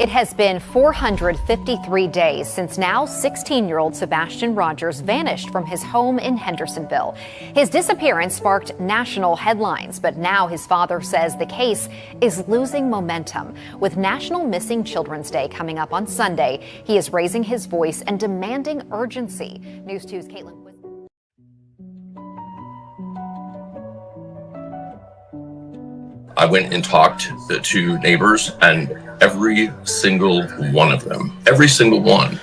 It has been 453 days since now 16-year-old Sebastian Rogers vanished from his home in Hendersonville. His disappearance sparked national headlines, but now his father says the case is losing momentum. With National Missing Children's Day coming up on Sunday, he is raising his voice and demanding urgency. News 2's Caitlin. I went and talked to neighbors, and every single one of them, every single one,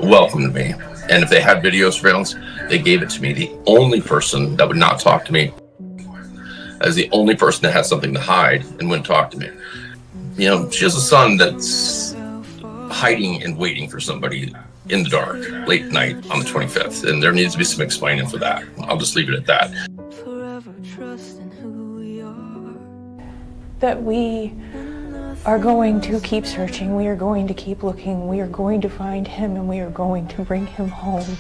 welcomed me. And if they had video surveillance, they gave it to me. The only person that would not talk to me, as the only person that had something to hide and wouldn't talk to me. You know, she has a son that's hiding and waiting for somebody in the dark, late at night on the 25th. And there needs to be some explaining for that. I'll just leave it at that. That we are going to keep searching, we are going to keep looking, we are going to find him, and we are going to bring him home.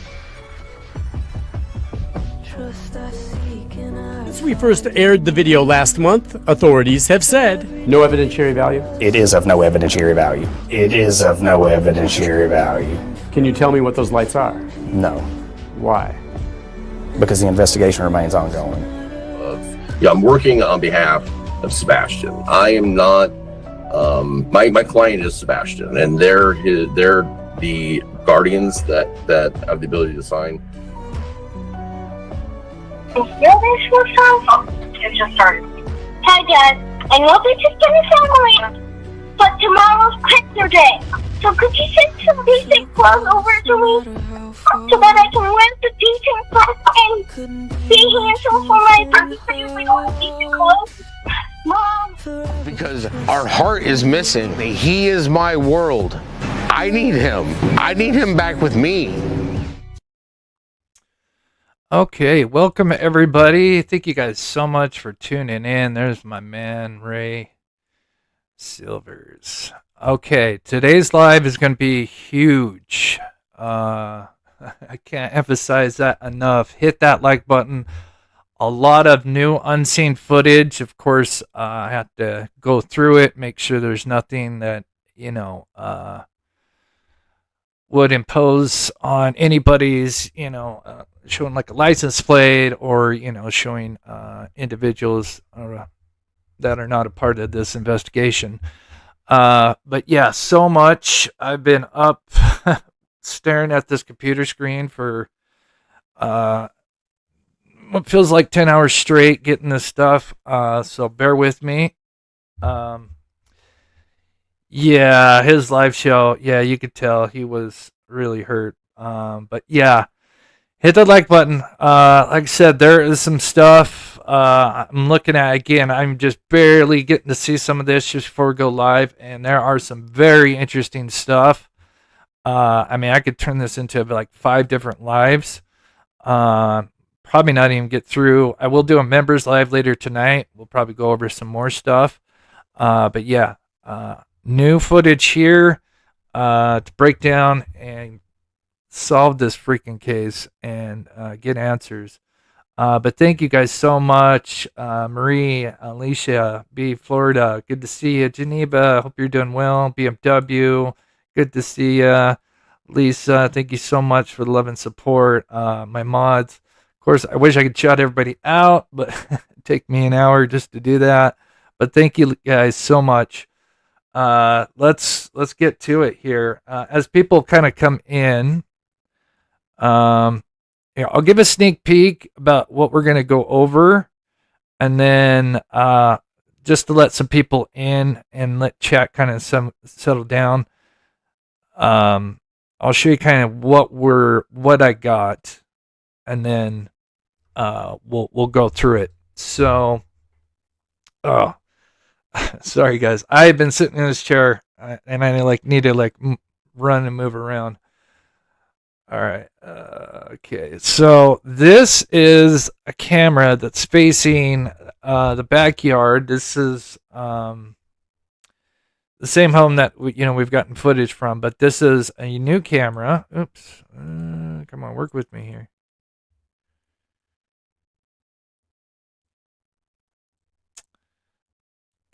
Since we first aired the video last month, authorities have said no evidentiary value. It is of no evidentiary value. It is of no evidentiary value. Can you tell me what those lights are? No. Why? Because the investigation remains ongoing. Yeah, I'm working on behalf of Sebastian. I am not, my client is Sebastian, and they're the guardians that have the ability to sign. It just started. Hi Dad, I know this is gonna sound weird, but tomorrow's picture day. So could you send some decent clothes over to me so that I can wear the decent clothes and be handsome for my birthday with decent clothes? Mom. Because our heart is missing. He is my world. I need him. I need him back with me. Okay, welcome everybody. Thank you guys so much for tuning in. There's my man, Ray Silvers. Okay, today's live is going to be huge. I can't emphasize that enough. Hit that like button. A lot of new unseen footage. Of course, I have to go through it, make sure there's nothing that, would impose on anybody's, showing like a license plate or, showing individuals that are not a part of this investigation. But yeah, so much. I've been up staring at this computer screen for what feels like 10 hours straight getting this stuff, so bear with me. Yeah, his live show, yeah, you could tell he was really hurt. But yeah, hit the like button. Like I said, there is some stuff I'm looking at. Again, I'm just barely getting to see some of this just before we go live, and there are some very interesting stuff. I could turn this into like 5 different lives. Probably not even get through. I will do a members live later tonight. We'll probably go over some more stuff. But yeah, new footage here to break down and solve this freaking case and get answers. But thank you guys so much. Marie, Alicia, B, Florida, good to see you. Geneva, hope you're doing well. BMW, good to see you. Lisa, thank you so much for the love and support. My mods. Of course, I wish I could shout everybody out, but it'd take me an hour just to do that. But thank you guys so much. Let's get to it here. As people kind of come in, I'll give a sneak peek about what we're going to go over, and then just to let some people in and let chat kind of settle down. I'll show you kind of what I got, and then we'll go through it. So, sorry guys, I've been sitting in this chair and I need to run and move around. All right. Okay. So this is a camera that's facing the backyard. This is the same home that we've gotten footage from, but this is a new camera. Oops. Come on, work with me here.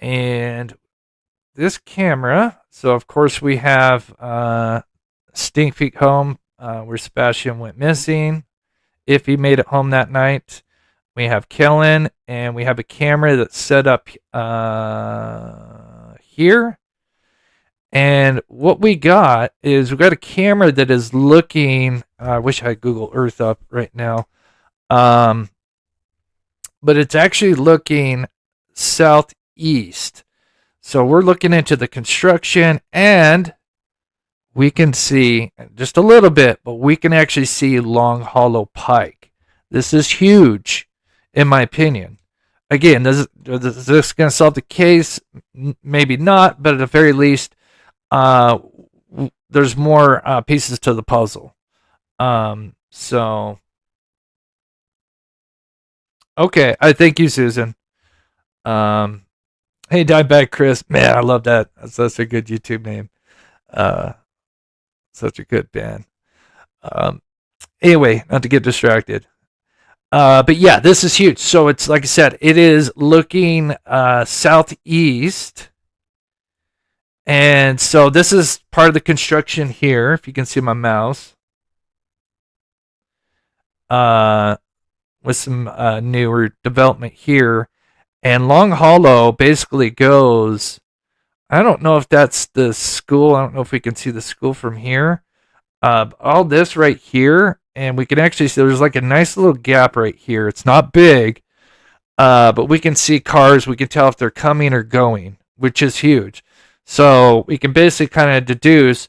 And this camera So of course we have Stink Feet home, where Sebastian went missing. If he made it home that night, we have Kellen, and we have a camera that's set up here. And what we got is we got a camera that is looking. I wish I had Google Earth up right now, but it's actually looking southeast. So we're looking into the construction, and we can see just a little bit, but we can actually see Long Hollow Pike. This is huge, in my opinion. Again, is this going to solve the case? Maybe not, but at the very least, there's more pieces to the puzzle. So, okay, I thank you, Susan. Hey, Dimebag Chris, man, I love that. That's such a good YouTube name. Such a good band. Anyway, not to get distracted. But yeah, this is huge. So it's like I said, it is looking southeast. And so this is part of the construction here, if you can see my mouse. With some newer development here. And Long Hollow basically goes, I don't know if that's the school. I don't know if we can see the school from here. All this right here, and we can actually see there's like a nice little gap right here. It's not big, but we can see cars. We can tell if they're coming or going, which is huge. So we can basically kind of deduce,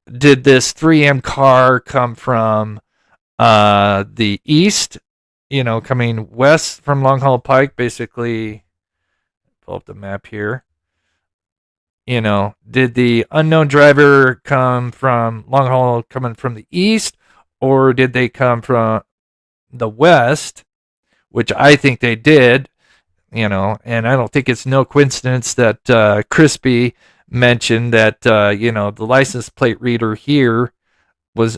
did this 3M car come from the east, coming west from Long Hollow Pike, basically, pull up the map here. Did the unknown driver come from Long Hollow coming from the east, or did they come from the west, which I think they did, and I don't think it's no coincidence that Crispy mentioned that, the license plate reader here was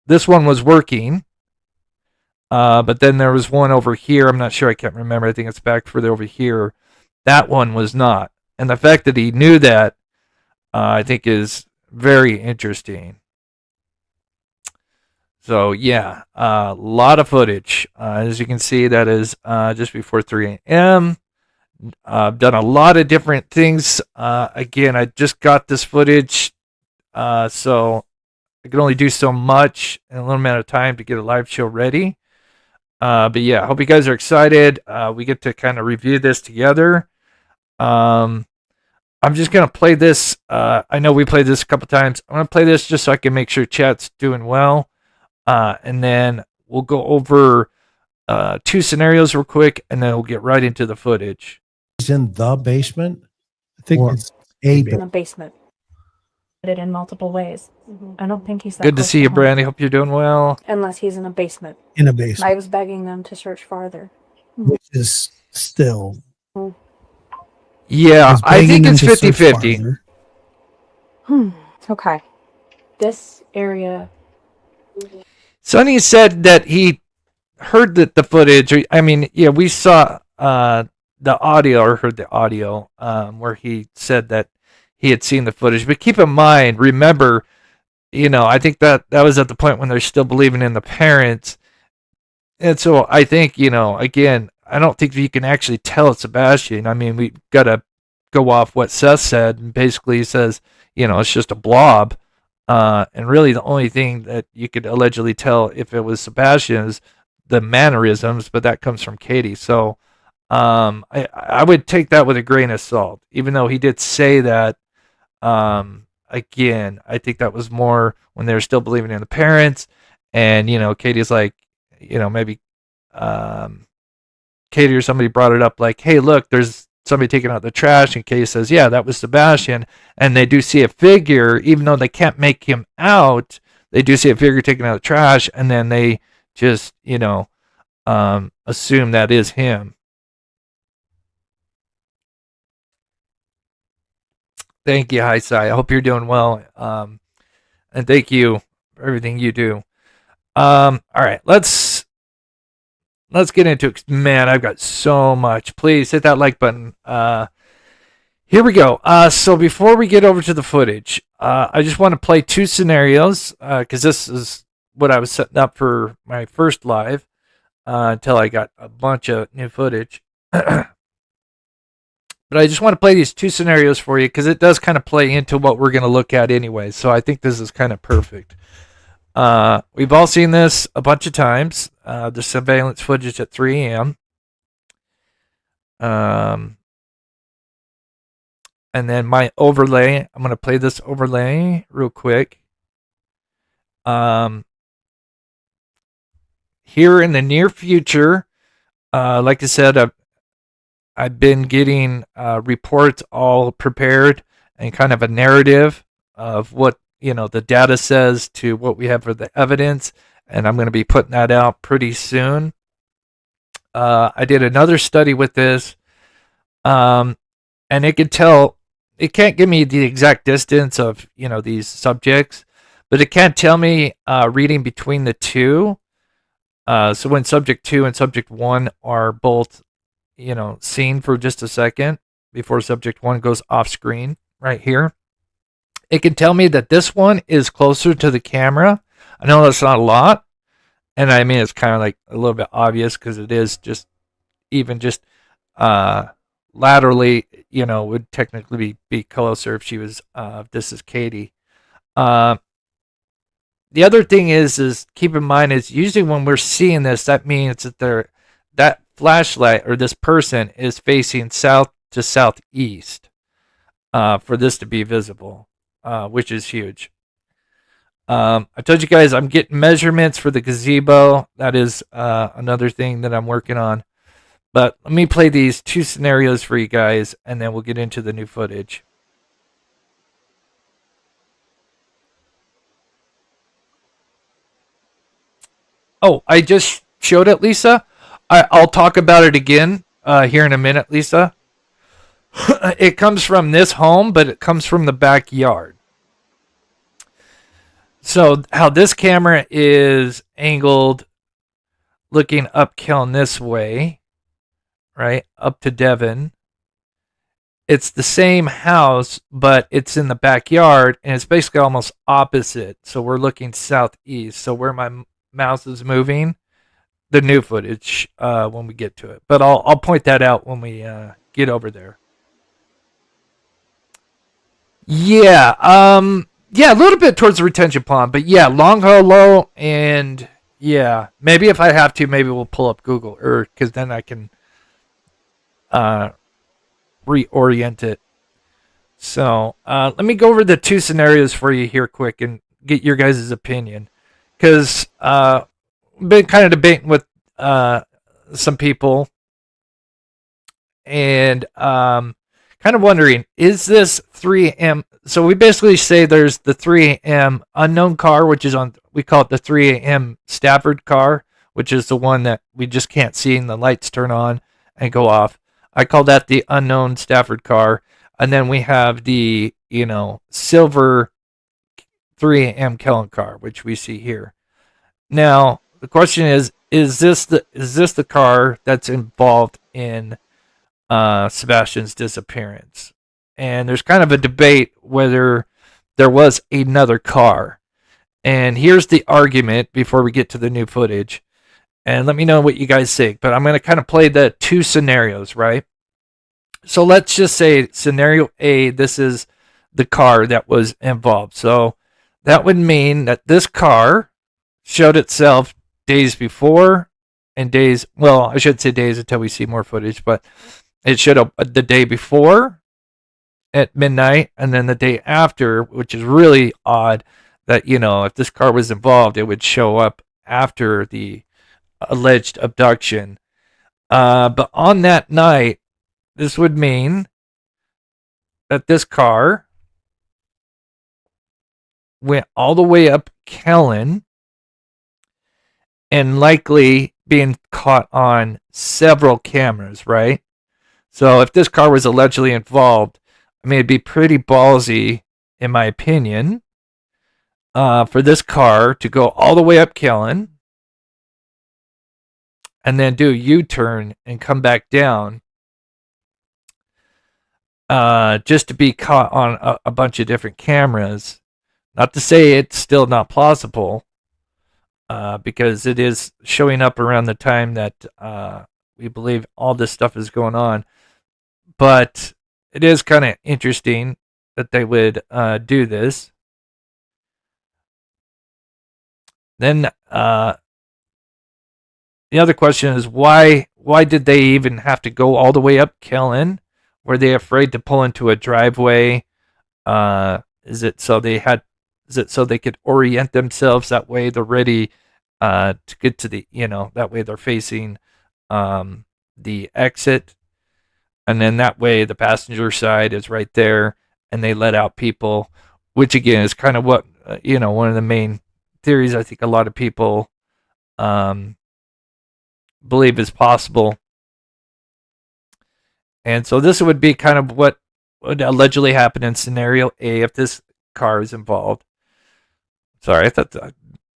this one was working, but then there was one over here. I'm not sure. I can't remember. I think it's back further over here. That one was not. And the fact that he knew that, I think is very interesting. So, yeah, a lot of footage. As you can see, that is just before 3 a.m. I've done a lot of different things. Again, I just got this footage, so I can only do so much in a little amount of time to get a live show ready. But yeah, I hope you guys are excited. We get to kind of review this together. I'm just going to play this. I know we played this a couple times. I'm going to play this just so I can make sure chat's doing well. And then we'll go over 2 scenarios real quick, and then we'll get right into the footage. He's in the basement? I think it's a In the basement. It in multiple ways. I don't think he's that Good to close see you, home. Brandy. Hope you're doing well. Unless he's in a basement. in a basement, I was begging them to search farther. which is still. Yeah, was I think begging it's them to search 50-50. farther. Okay. This area. Sonny said that he heard the footage. I mean, yeah, we saw the audio, or heard the audio, where he said that he had seen the footage. But keep in mind, remember, I think that was at the point when they're still believing in the parents. And so I think, again, I don't think you can actually tell it's Sebastian. I mean, we got to go off what Seth said. And basically, he says, it's just a blob. And really, the only thing that you could allegedly tell if it was Sebastian is the mannerisms, but that comes from Katie. So I would take that with a grain of salt, even though he did say that. Again, I think that was more when they were still believing in the parents. And, Katie's like, maybe Katie or somebody brought it up like, hey, look, there's somebody taking out the trash. And Katie says, yeah, that was Sebastian. And they do see a figure, even though they can't make him out, they do see a figure taking out the trash. And then they just, assume that is him. Thank you, Hi Sai. I hope you're doing well. And thank you for everything you do. All right, let's get into it. Man, I've got so much. Please hit that like button. Here we go. So before we get over to the footage, I just want to play two scenarios because this is what I was setting up for my first live until I got a bunch of new footage. But I just want to play these two scenarios for you because it does kind of play into what we're going to look at anyway. So I think this is kind of perfect. We've all seen this a bunch of times. The surveillance footage at 3 a.m. And then my overlay, I'm going to play this overlay real quick. Here in the near future, like I said, I've been getting reports all prepared and kind of a narrative of what, the data says to what we have for the evidence. And I'm going to be putting that out pretty soon. I did another study with this. And it can tell, it can't give me the exact distance of, these subjects, but it can tell me reading between the two. So when subject 2 and subject 1 are both, seen for just a second before subject 1 goes off screen right here, it can tell me that this one is closer to the camera. I know that's not a lot. And I mean, it's kind of like a little bit obvious because it is just laterally, would technically be closer if she was, this is Katie. The other thing is keep in mind is usually when we're seeing this, that means that that flashlight or this person is facing south to southeast for this to be visible, which is huge. I told you guys I'm getting measurements for the gazebo. That is another thing that I'm working on. But let me play these two scenarios for you guys, and then we'll get into the new footage. Oh, I just showed it, Lisa. I'll talk about it again here in a minute, Lisa. It comes from this home, but it comes from the backyard. So how this camera is angled looking up Keln this way, right, up to Devon. It's the same house, but it's in the backyard, and it's basically almost opposite. So we're looking southeast. So where my mouse is moving, the new footage when we get to it. But I'll point that out when we get over there. Yeah, a little bit towards the retention pond, but yeah, long haul low, and yeah, maybe if I have to, maybe we'll pull up Google Earth because then I can reorient it. So let me go over the two scenarios for you here quick and get your guys' opinion, because I've been kind of debating with some people and kind of wondering, is this 3 a.m.? So we basically say there's the 3 a.m. unknown car, which is we call it the 3 a.m. Stafford car, which is the one that we just can't see and the lights turn on and go off. I call that the unknown Stafford car. And then we have the, silver 3 a.m. Kellen car, which we see here. Now, the question is this the car that's involved in Sebastian's disappearance? And there's kind of a debate whether there was another car. And here's the argument before we get to the new footage. And let me know what you guys think. But I'm going to kind of play the two scenarios, right? So let's just say scenario A, this is the car that was involved. So that would mean that this car showed itself days before and days, well, I should say days until we see more footage, but it showed up the day before at midnight and then the day after, which is really odd that, if this car was involved, it would show up after the alleged abduction. But on that night, this would mean that this car went all the way up Kellen and likely being caught on several cameras, right? So if this car was allegedly involved, I mean, it'd be pretty ballsy, in my opinion, for this car to go all the way up Kellen and then do a U-turn and come back down. just to be caught on a bunch of different cameras. Not to say it's still not plausible, because it is showing up around the time that we believe all this stuff is going on. But it is kind of interesting that they would do this. Then the other question is why did they even have to go all the way up Kellen? Were they afraid to pull into a driveway? Is it so they could orient themselves that way they're ready to get to the, that way they're facing the exit, and then that way the passenger side is right there and they let out people, which again is kind of what one of the main theories I think a lot of people believe is possible. And so this would be kind of what would allegedly happen in scenario A if this car is involved. Sorry, I thought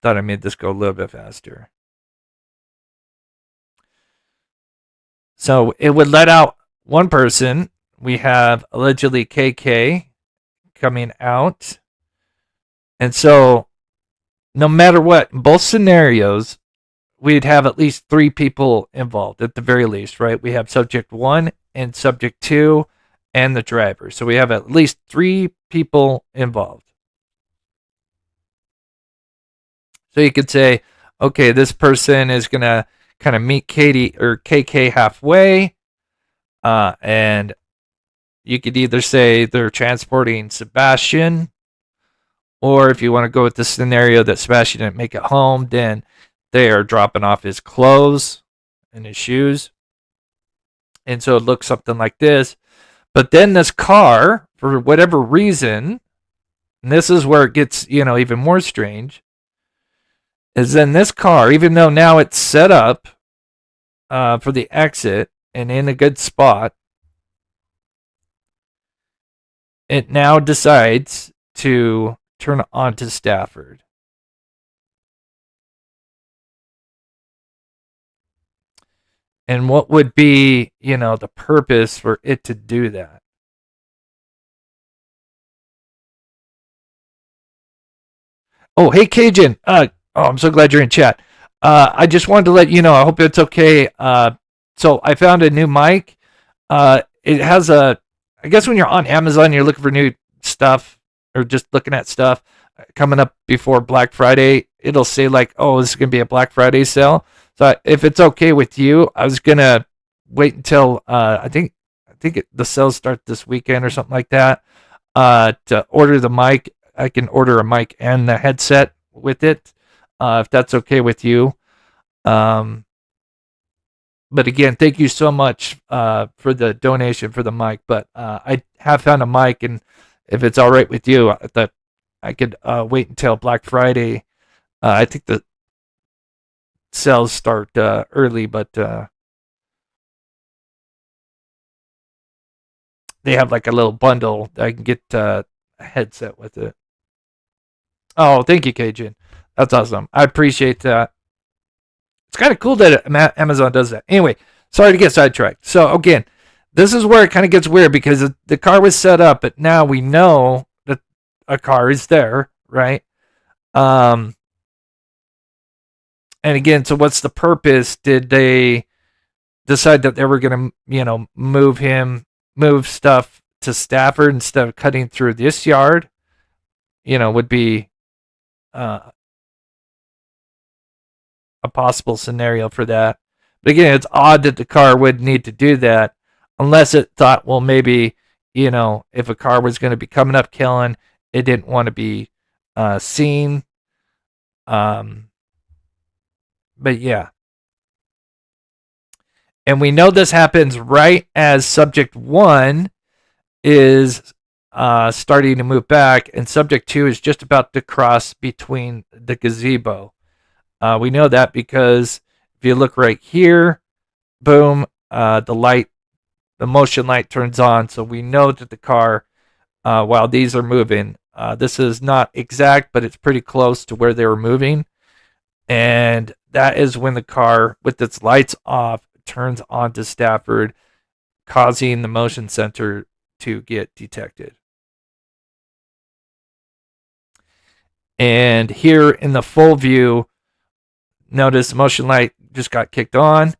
I made this go a little bit faster. So it would let out one person. We have allegedly KK coming out. And so no matter what, in both scenarios, we'd have at least 3 people involved at the very least, right? We have subject 1 and subject 2 and the driver. So we have at least 3 people involved. So you could say, okay, this person is going to kind of meet Katie or KK halfway. And you could either say they're transporting Sebastian, or if you want to go with the scenario that Sebastian didn't make it home, then they are dropping off his clothes and his shoes. And so it looks something like this. But then this car, for whatever reason, and this is where it gets, even more strange, is then this car, even though now it's set up for the exit and in a good spot, it now decides to turn onto Stafford. And what would be, the purpose for it to do that? Oh, hey, Cajun. I'm so glad you're in chat. I just wanted to let you know, I hope it's okay. So I found a new mic. It has I guess when you're on Amazon, you're looking for new stuff or just looking at stuff coming up before Black Friday, it'll say like, oh, this is going to be a Black Friday sale. So if it's okay with you, I was going to wait until I think the sales start this weekend or something like that to order the mic. I can order a mic and the headset with it if that's okay with you. But again, thank you so much for the donation for the mic. But I have found a mic, and if it's all right with you, that I could wait until Black Friday. I think the sales start early, but they have like a little bundle that I can get a headset with it. Oh, thank you, Cajun. That's awesome. I appreciate that. It's kind of cool that Amazon does that. Anyway, sorry to get sidetracked. So again, this is where it kind of gets weird because the car was set up, but now we know that a car is there, right? And again, so what's the purpose? Did they decide that they were going to, move stuff to Stafford instead of cutting through this yard? Would be a possible scenario for that. But again, it's odd that the car would need to do that unless it thought, well, maybe, if a car was going to be coming up killing, it didn't want to be seen. But yeah. And we know this happens right as subject 1 is starting to move back, and subject 2 is just about to cross between the gazebo. We know that because if you look right here, boom, the motion light turns on. So we know that the car, while these are moving, this is not exact, but it's pretty close to where they were moving. And that is when the car, with its lights off, turns onto Stafford, causing the motion sensor to get detected. And here in the full view, notice the motion light just got kicked on.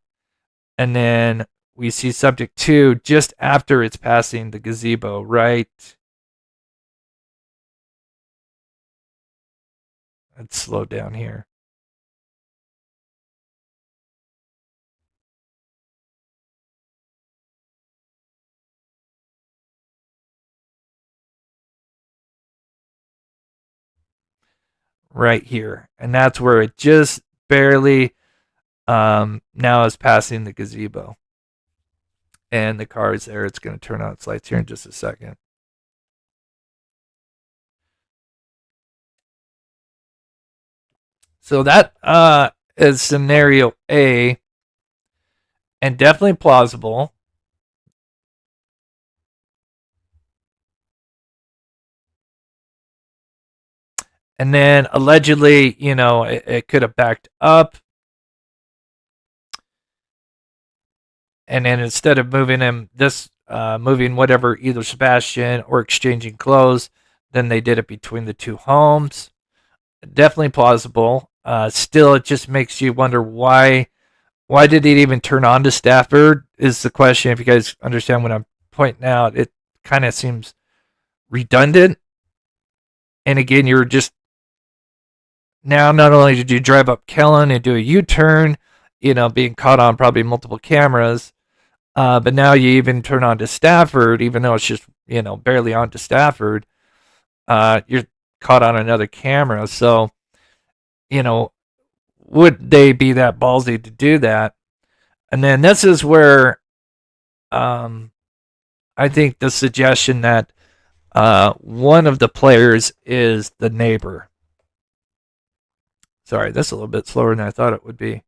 And then we see subject 2 just after it's passing the gazebo, right? Let's slow down here. Right here. And that's where it just barely now is passing the gazebo. And the car is there. It's going to turn on its lights here in just a second. So that is scenario A, and definitely plausible. And then allegedly, you know, it could have backed up. And then instead of moving him, moving whatever, either Sebastian or exchanging clothes, then they did it between the two homes. Definitely plausible. Still, it just makes you wonder why did it even turn on to Stafford is the question. If you guys understand what I'm pointing out, it kind of seems redundant. And again, you're just now, not only did you drive up Kellen and do a U-turn, you know, being caught on probably multiple cameras, but now you even turn on to Stafford, even though it's just, you know, barely on to Stafford, you're caught on another camera. So, you know, would they be that ballsy to do that? And then this is where I think the suggestion that one of the players is the neighbor. Sorry, that's a little bit slower than I thought it would be.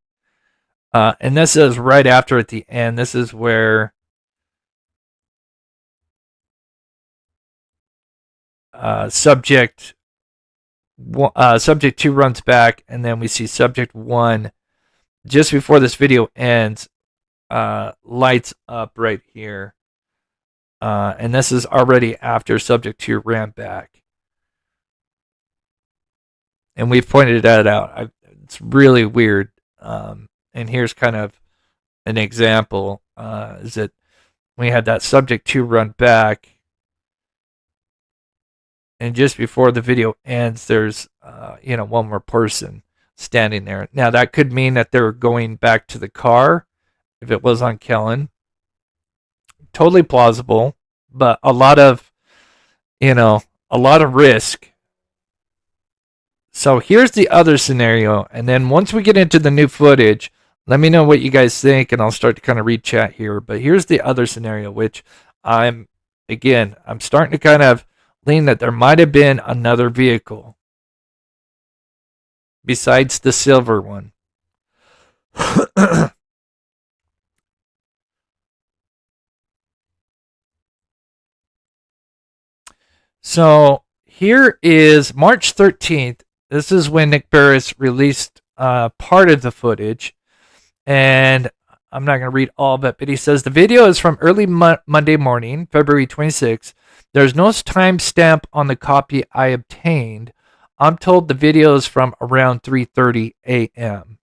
And this is right after at the end. This is where subject 2 runs back, and then we see subject 1 just before this video ends, lights up right here. And this is already after subject 2 ran back. And we've pointed that out. It's really weird. And here's kind of an example. Is that we had that subject 2 run back. And just before the video ends, there's, one more person standing there. Now, that could mean that they're going back to the car if it was on Kellen. Totally plausible, but a lot of risk. So here's the other scenario. And then once we get into the new footage, let me know what you guys think, and I'll start to kind of read chat here. But here's the other scenario, which I'm starting to kind of lean that there might have been another vehicle besides the silver one. So here is March 13th. This is when Nick Barris released part of the footage. And I'm not going to read all of it, but he says the video is from early Monday morning, February 26th. There's no timestamp on the copy I obtained. I'm told the video is from around 3:30 a.m.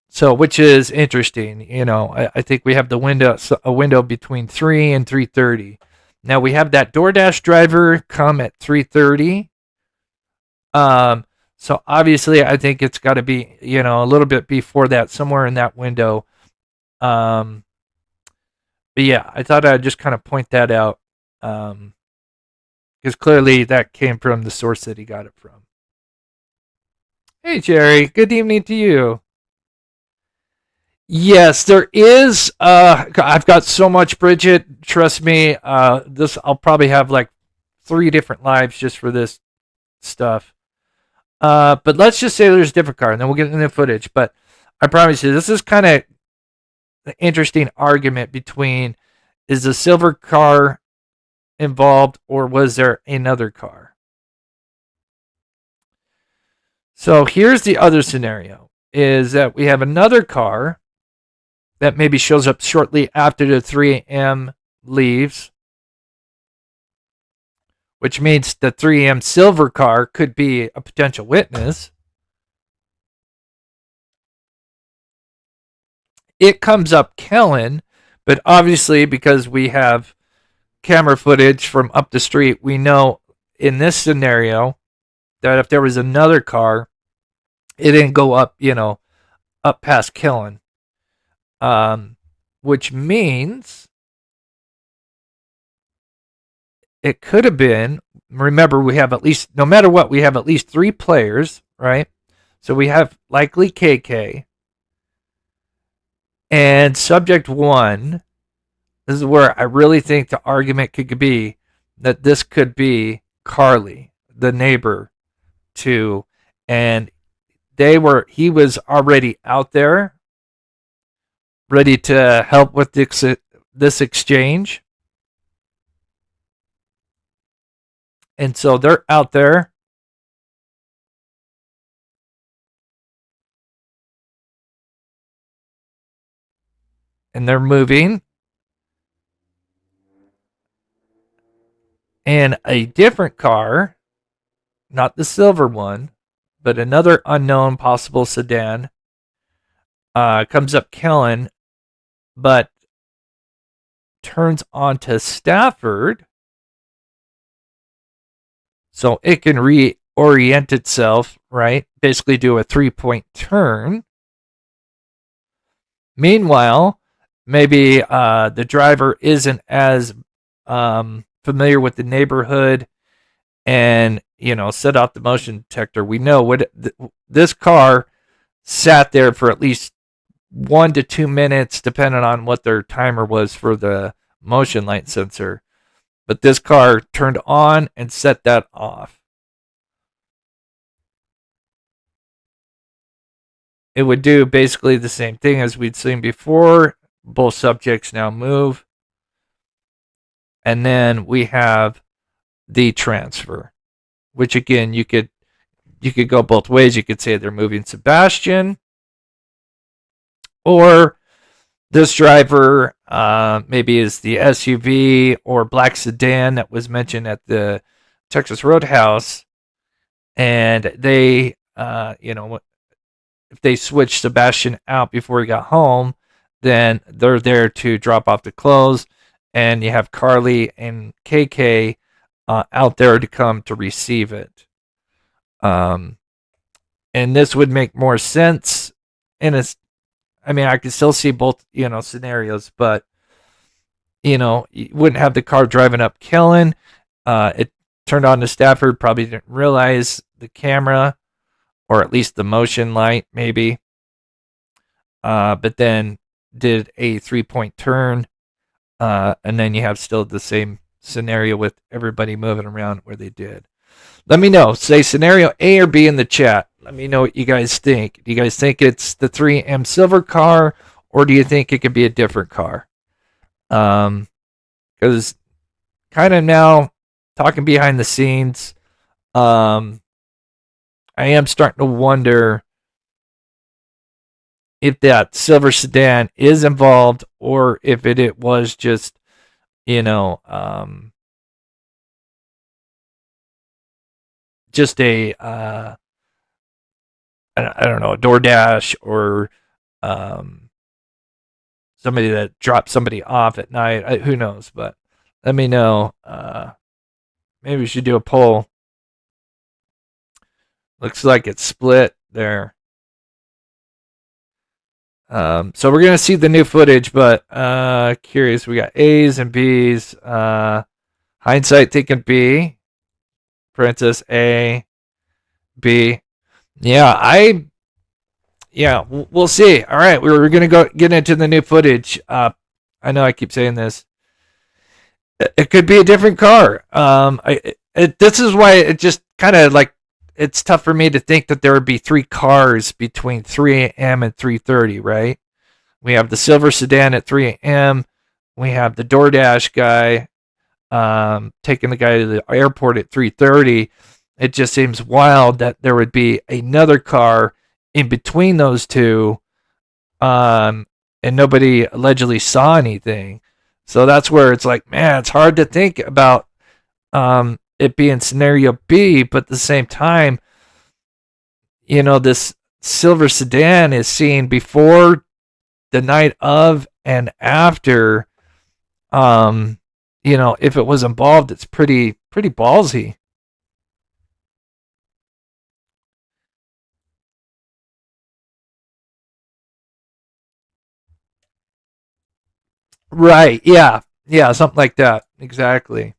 So, which is interesting. You know, I think we have a window between 3 and 3:30. Now we have that DoorDash driver come at 3:30. So obviously I think it's got to be, a little bit before that, somewhere in that window. But yeah, I thought I'd just kind of point that out. Because clearly that came from the source that he got it from. Hey, Jerry. Good evening to you. Yes, there is. I've got so much, Bridget. Trust me. I'll probably have like 3 different lives just for this stuff. But let's just say there's a different car, and then we'll get into the footage. But I promise you, this is kind of an interesting argument between, is the silver car involved, or was there another car? So here's the other scenario, is that we have another car that maybe shows up shortly after the 3 a.m. leaves. which means the 3M silver car could be a potential witness. It comes up Kellen, but obviously because we have camera footage from up the street, we know in this scenario that if there was another car, it didn't go up, up past Kellen. Which means it could have been, remember, we have at least, no matter what, we have at least 3 players, right? So we have likely KK. And subject 1, this is where I really think the argument could be that this could be Carly, the neighbor, too. And he was already out there, ready to help with this exchange. And so they're out there. And they're moving. And a different car, not the silver one, but another unknown possible sedan, comes up Kellen, but turns onto Stafford. So it can reorient itself, right? Basically do a 3-point turn. Meanwhile, maybe the driver isn't as familiar with the neighborhood and, set off the motion detector. We know what this car sat there for at least 1 to 2 minutes, depending on what their timer was for the motion light sensor. But this car turned on and set that off. It would do basically the same thing as we'd seen before. Both subjects now move. And then we have the transfer, which again, you could go both ways. You could say they're moving Sebastian, or this driver maybe is the SUV or black sedan that was mentioned at the Texas Roadhouse, and they, if they switch Sebastian out before he got home, then they're there to drop off the clothes, and you have Carly and KK out there to come to receive it. And this would make more sense I could still see both, scenarios, but, you wouldn't have the car driving up Kellen. It turned on to Stafford, probably didn't realize the camera, or at least the motion light, maybe. But then did a 3-point turn, and then you have still the same scenario with everybody moving around where they did. Let me know. Say scenario A or B in the chat. Let me know what you guys think. Do you guys think it's the 3M silver car, or do you think it could be a different car? Because kind of now, talking behind the scenes, I am starting to wonder if that silver sedan is involved, or if it was just, just a I don't know, a DoorDash, or somebody that dropped somebody off at night. Who knows? But let me know. Maybe we should do a poll. Looks like it's split there. So we're gonna see the new footage, but curious. We got A's and B's. Hindsight thinking B. Princess A. B. Yeah, we'll see. All right, we're gonna go get into the new footage. I know I keep saying this. It could be a different car. This is why it just kind of like, it's tough for me to think that there would be 3 cars between 3 a.m. and 3:30, right? We have the silver sedan at 3 a.m. We have the DoorDash guy taking the guy to the airport at 3:30. It just seems wild that there would be another car in between those two, and nobody allegedly saw anything. So that's where it's like, man, it's hard to think about it being scenario B, but at the same time, this silver sedan is seen before, the night of, and after. If it was involved, it's pretty ballsy. Right, yeah, something like that, exactly.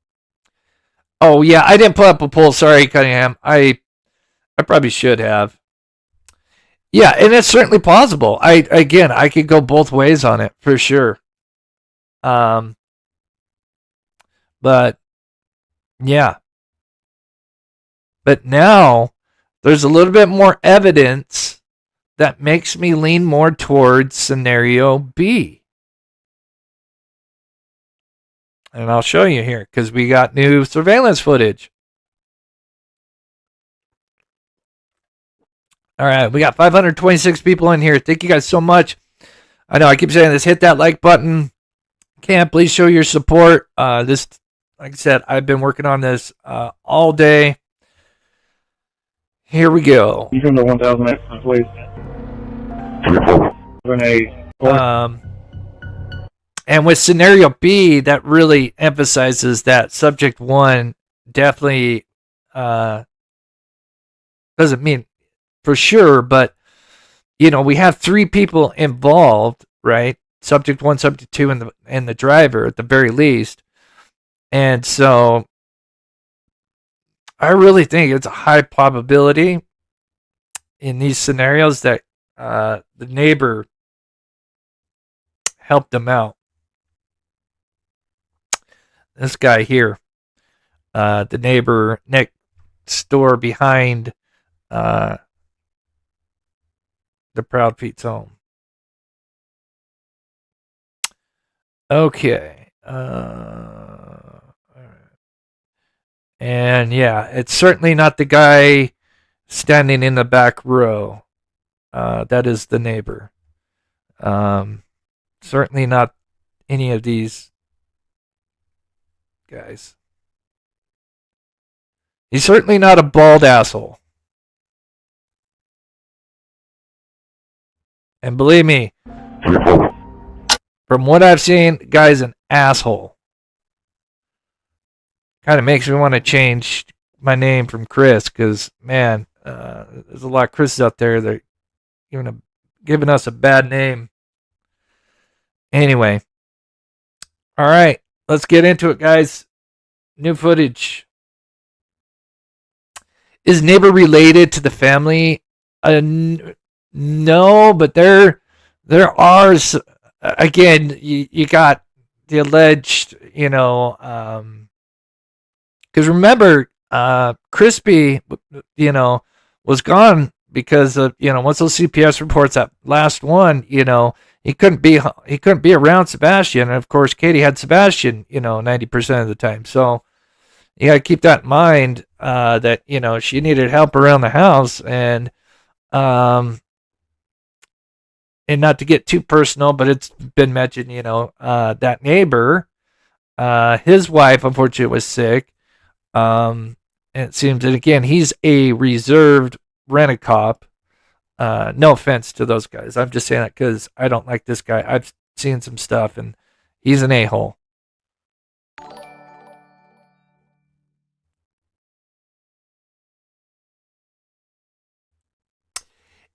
Oh yeah, I didn't put up a poll. Sorry, Cunningham. I probably should have. Yeah, and it's certainly plausible. I could go both ways on it for sure. But yeah. But now there's a little bit more evidence that makes me lean more towards scenario B. And I'll show you here because we got new surveillance footage. All right, we got 526 people in here. Thank you guys so much. I know I keep saying this. Hit that like button. Please show your support. This, like I said, I've been working on this all day. Here we go. You from the 1000 X, please. And with scenario B, that really emphasizes that subject one definitely doesn't mean for sure, but we have three people involved, right? Subject one, subject two, and the driver at the very least. And so I really think it's a high probability in these scenarios that the neighbor helped them out. This guy here, the neighbor next door behind the Proud Pete's home. Okay. And yeah, it's certainly not the guy standing in the back row. That is the neighbor. Certainly not any of these guys. He's certainly not a bald asshole. And believe me, from what I've seen, guy's an asshole. Kind of makes me want to change my name from Chris, because man, there's a lot of Chris's out there that are giving us a bad name. Anyway, all right, let's get into it, guys. New footage. Is neighbor related to the family? No, but there are. Again, you got the alleged, because remember, Crispy, was gone because of, once those CPS reports, that last one, he couldn't be around Sebastian, and of course Katie had Sebastian, 90% of the time. So you got to keep that in mind, that she needed help around the house, and not to get too personal, but it's been mentioned, that neighbor, his wife, unfortunately, was sick. And it seems that, again, he's a reserved rent-a-cop. No offense to those guys. I'm just saying that because I don't like this guy. I've seen some stuff, and he's an a-hole.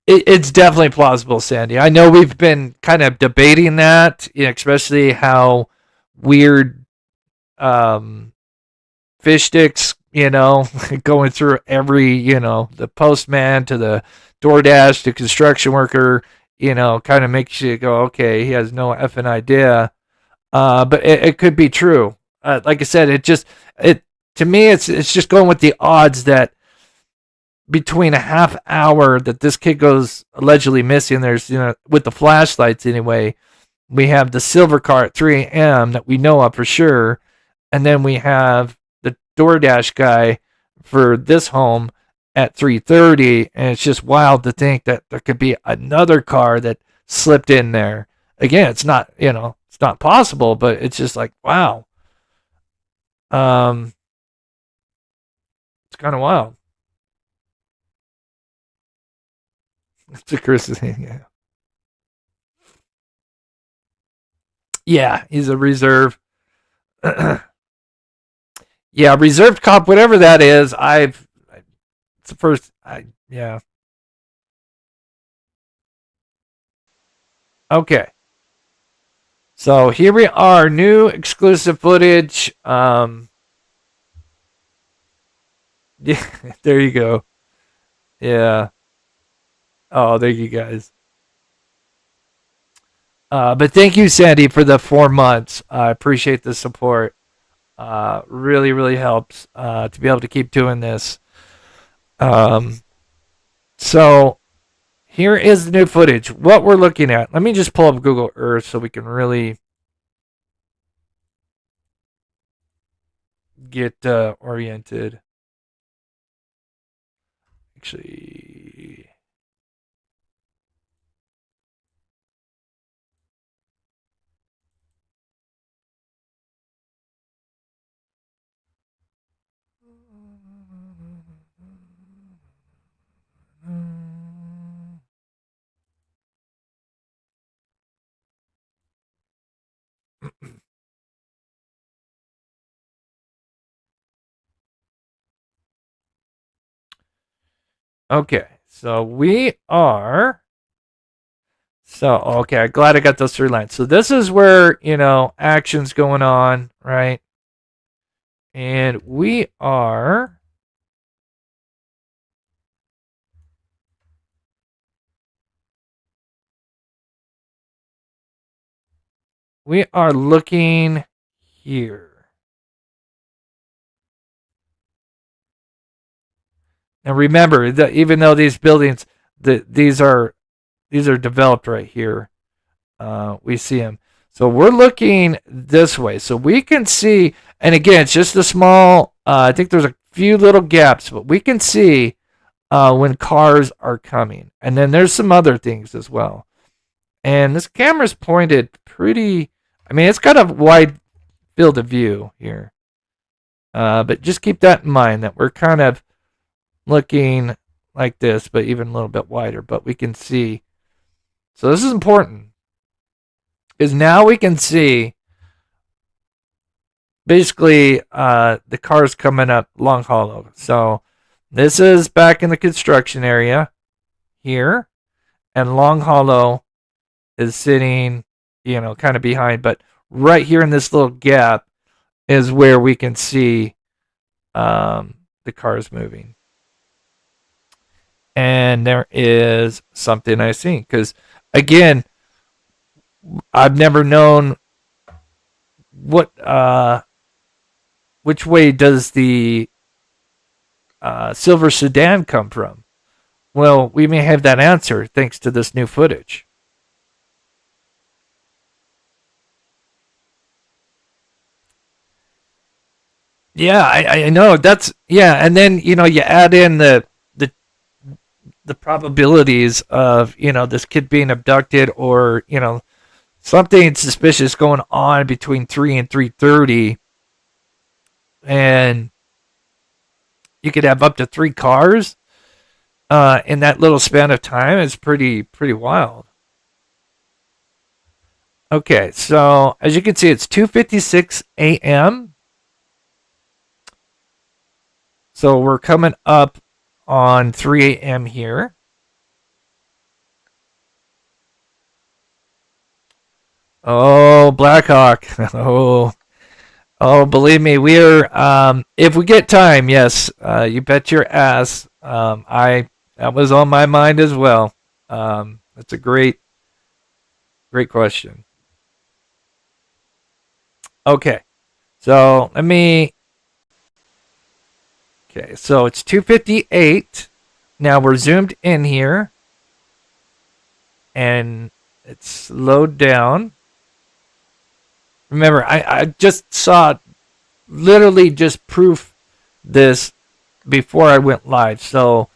It's definitely plausible, Sandy. I know we've been kind of debating that, especially how weird fish sticks, going through every, the postman to the DoorDash to construction worker, kind of makes you go, okay, he has no effing idea. But it could be true. Like I said, to me, it's just going with the odds that between a half hour that this kid goes allegedly missing, there's, with the flashlights anyway, we have the silver car at 3 a.m. that we know of for sure. And then we have the DoorDash guy for this home at 3:30. And it's just wild to think that there could be another car that slipped in there. Again, it's not, it's not possible, but it's just like, wow. kind of wild. It's a Chris's thing, yeah. Yeah, he's a reserve. Yeah, reserved cop, whatever that is. It's the first. Yeah. Okay. So here we are, new exclusive footage. Yeah, there you go. Yeah. Oh, there you guys. But thank you, Sandy, for the 4 months. I appreciate the support. Really, really helps to be able to keep doing this. So here is the new footage. What we're looking at. Let me just pull up Google Earth so we can really get oriented. Actually, okay, so we are. So, okay, I'm glad I got those 3 lines. So this is where, action's going on, right? And we are. We are looking here. Now remember that even though these buildings, these are developed right here, we see them. So we're looking this way, so we can see. And again, it's just a small. I think there's a few little gaps, but we can see when cars are coming. And then there's some other things as well. And this camera's pointed pretty. I mean, it's got a wide field of view here. But just keep that in mind that we're kind of looking like this, but even a little bit wider. But we can see. So this is important. Is now we can see basically the cars coming up Long Hollow. So this is back in the construction area here, and Long Hollow is sitting, kind of behind. But right here in this little gap is where we can see the cars moving. And there is something I see, because again, I've never known which way does the silver sedan come from. Well, we may have that answer thanks to this new footage. Yeah, I know that's and then you add in the probabilities of this kid being abducted, or something suspicious going on between 3 and 3:30, and you could have up to 3 cars in that little span of time. It's pretty wild. Okay, so as you can see, it's 2:56 a.m. So we're coming up on 3 a.m. here. Oh, Blackhawk. Oh, believe me, we're if we get time, yes, you bet your ass. That was on my mind as well. That's a great question. Okay, so okay, so it's 2:58. Now we're zoomed in here, and it's slowed down. Remember, I just saw literally just proof this before I went live. So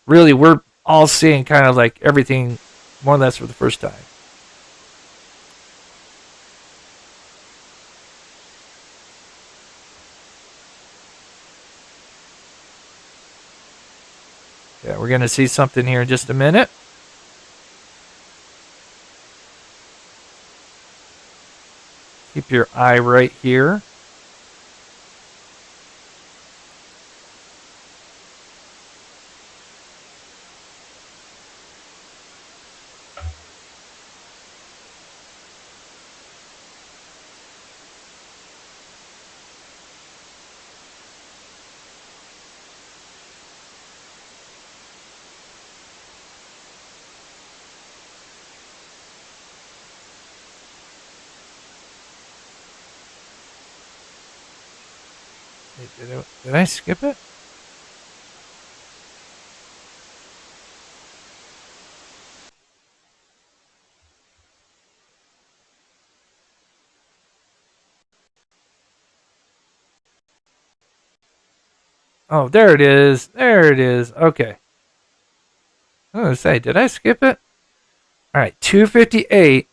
really, we're all seeing kind of like everything more or less for the first time. Yeah, we're going to see something here in just a minute. Keep your eye right here. Did I skip it? Oh, there it is. There it is. Okay. I was going to say, did I skip it? All right, 258.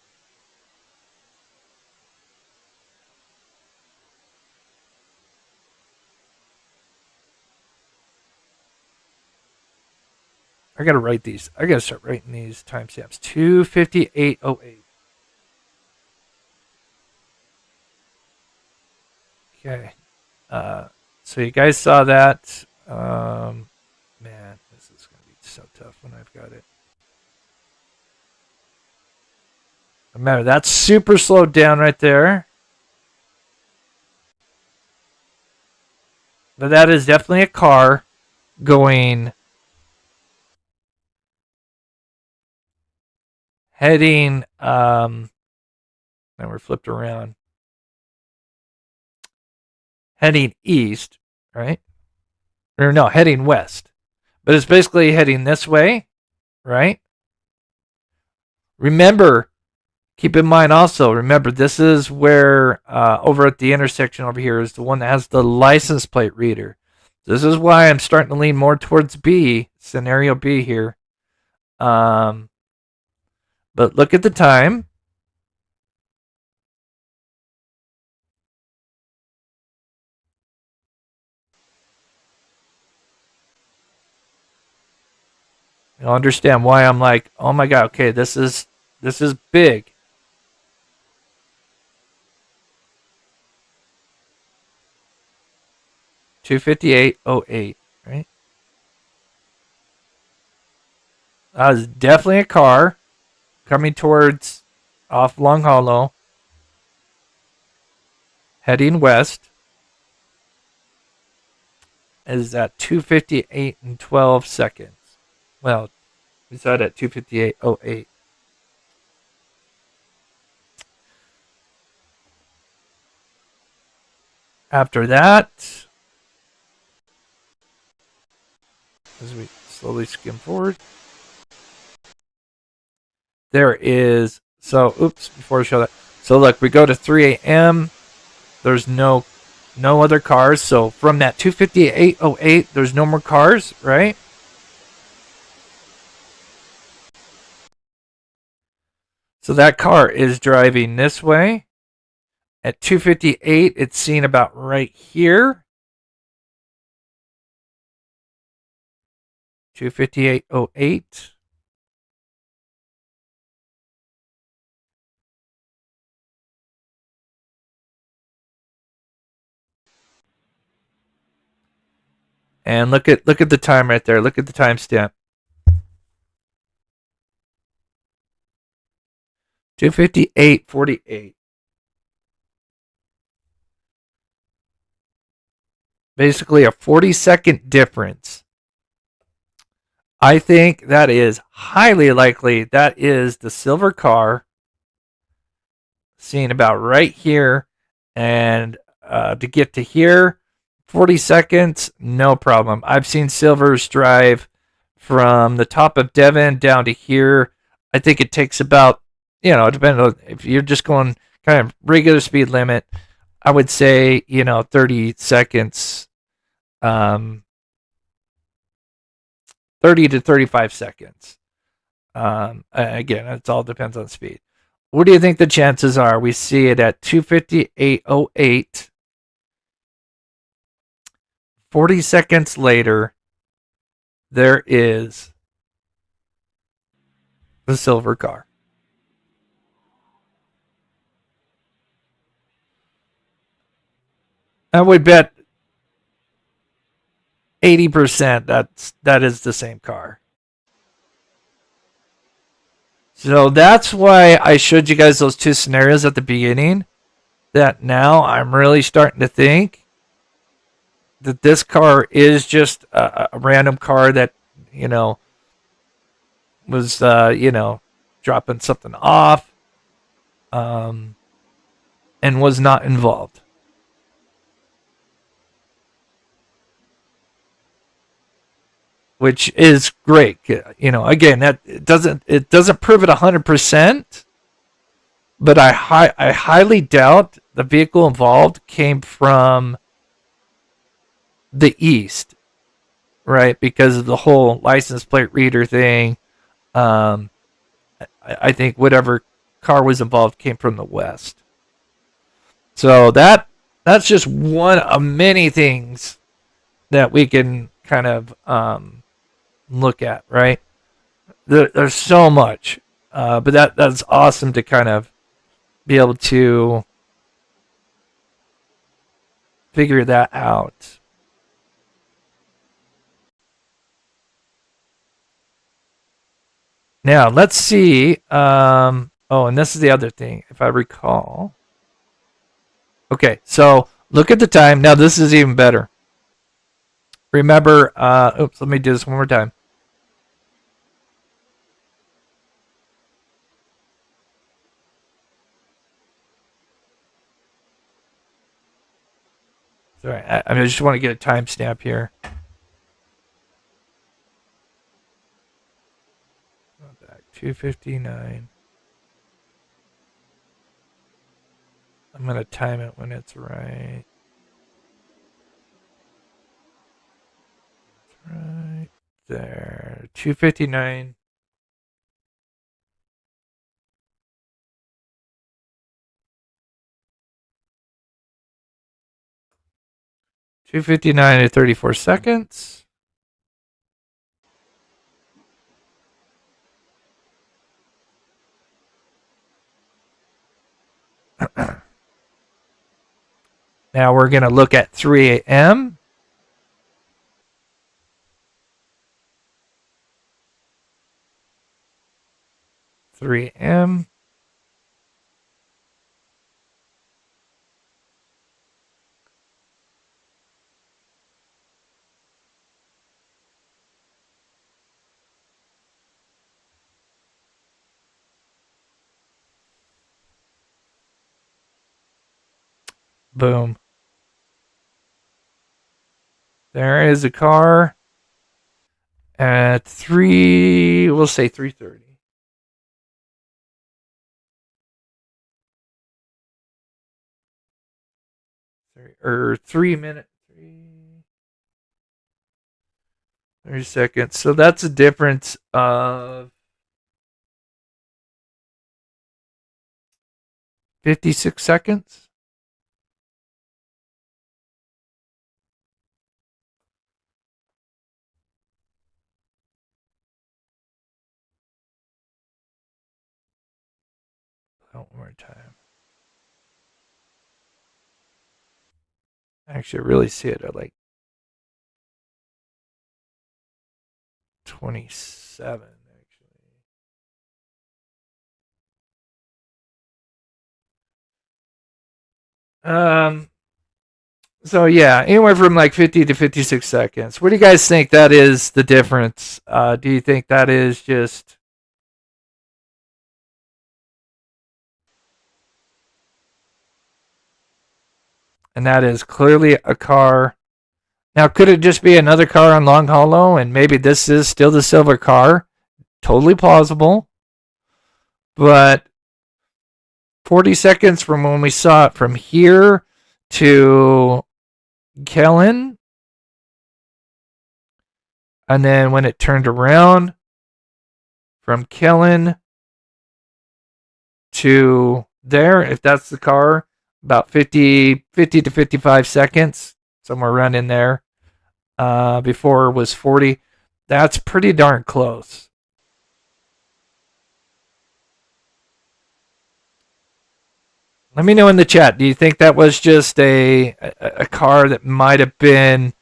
I got to write these. I got to start writing these timestamps. 258:08. Okay. So you guys saw that. Man, this is going to be so tough when I've got it. Remember, that's super slowed down right there. But that is definitely a car going, heading, now we're flipped around. Heading east, right? Or no, heading west. But it's basically heading this way, right? Remember, keep in mind also, remember, this is where, over at the intersection over here is the one that has the license plate reader. This is why I'm starting to lean more towards B, scenario B here. But look at the time. You'll understand why I'm like, oh my god, okay, this is big. $258.08, right? That was definitely a car coming towards off Long Hollow, heading west. Is at 2:58 and 12 seconds. Well, we saw it at 2:58:08. After that, as we slowly skim forward, there is, so, oops, before I show that. So look, we go to 3 a.m. There's no other cars. So from that 2:58:08, there's no more cars, right? So that car is driving this way. At 2:58, it's seen about right here. 2:58:08. And look at the time right there. Look at the timestamp. 2:58:48. Basically a 40-second difference. I think that is highly likely that is the silver car seen about right here. And to get to here, 40 seconds, no problem. I've seen silvers drive from the top of Devon down to here. I think it takes about, depending on if you're just going kind of regular speed limit, I would say, 30 seconds, 30 to 35 seconds. Again, it all depends on speed. What do you think the chances are? We see it at 2:58:08. 40 seconds later, there is the silver car. I would bet 80% that is the same car. So that's why I showed you guys those two scenarios at the beginning. That now I'm really starting to think that this car is just a random car that, was, dropping something off, and was not involved. Which is great. Again, that it doesn't prove it 100%, but I highly doubt the vehicle involved came from the east, right? Because of the whole license plate reader thing. I think whatever car was involved came from the west. So that's just one of many things that we can kind of look at, right? There's so much, but that's awesome to kind of be able to figure that out. Now let's see. And this is the other thing, if I recall. Okay, so look at the time. Now this is even better. Remember, let me do this one more time. Sorry, I just want to get a timestamp here. Back 2:59. I'm gonna time it when it's right. Right there, 2:59. $2:59 and 34 seconds. Now we're going to look at 3 a.m. Boom. There is a car at 3, we'll say 3:30. Or 3 minutes. 30 seconds. So that's a difference of 56 seconds. One more time. Actually, I really see it at like 27, actually. So yeah, anywhere from like 50 to 56 seconds. What do you guys think that is the difference? Do you think that is just and that is clearly a car. Now, could it just be another car on Long Hollow, and maybe this is still the silver car? Totally plausible. But 40 seconds from when we saw it from here to Kellen, and then when it turned around from Kellen to there, if that's the car, about 50 to 55 seconds, somewhere around in there. Before it was 40. That's pretty darn close. Let me know in the chat. Do you think that was just a car that might have been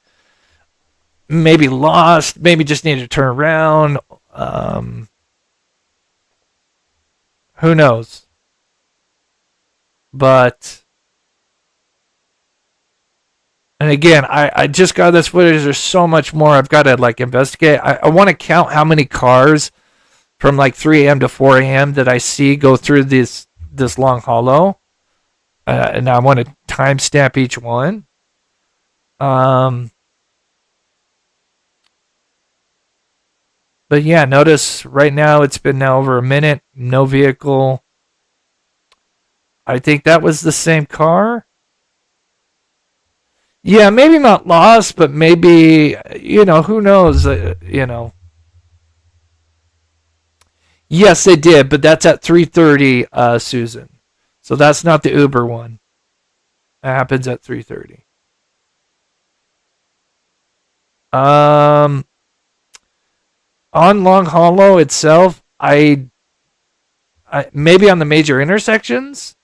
maybe lost, maybe just needed to turn around? Who knows? But, and again, I just got this footage. There's so much more I've got to like investigate. I want to count how many cars from like 3 a.m. to 4 a.m. that I see go through this long hollow. And I want to timestamp each one. But yeah, notice right now it's been now over a minute. No vehicle. I think that was the same car. Yeah, maybe not lost, but maybe, who knows, Yes, they did, but that's at 3:30, Susan. So that's not the Uber one. That happens at 3:30. On Long Hollow itself, I maybe on the major intersections,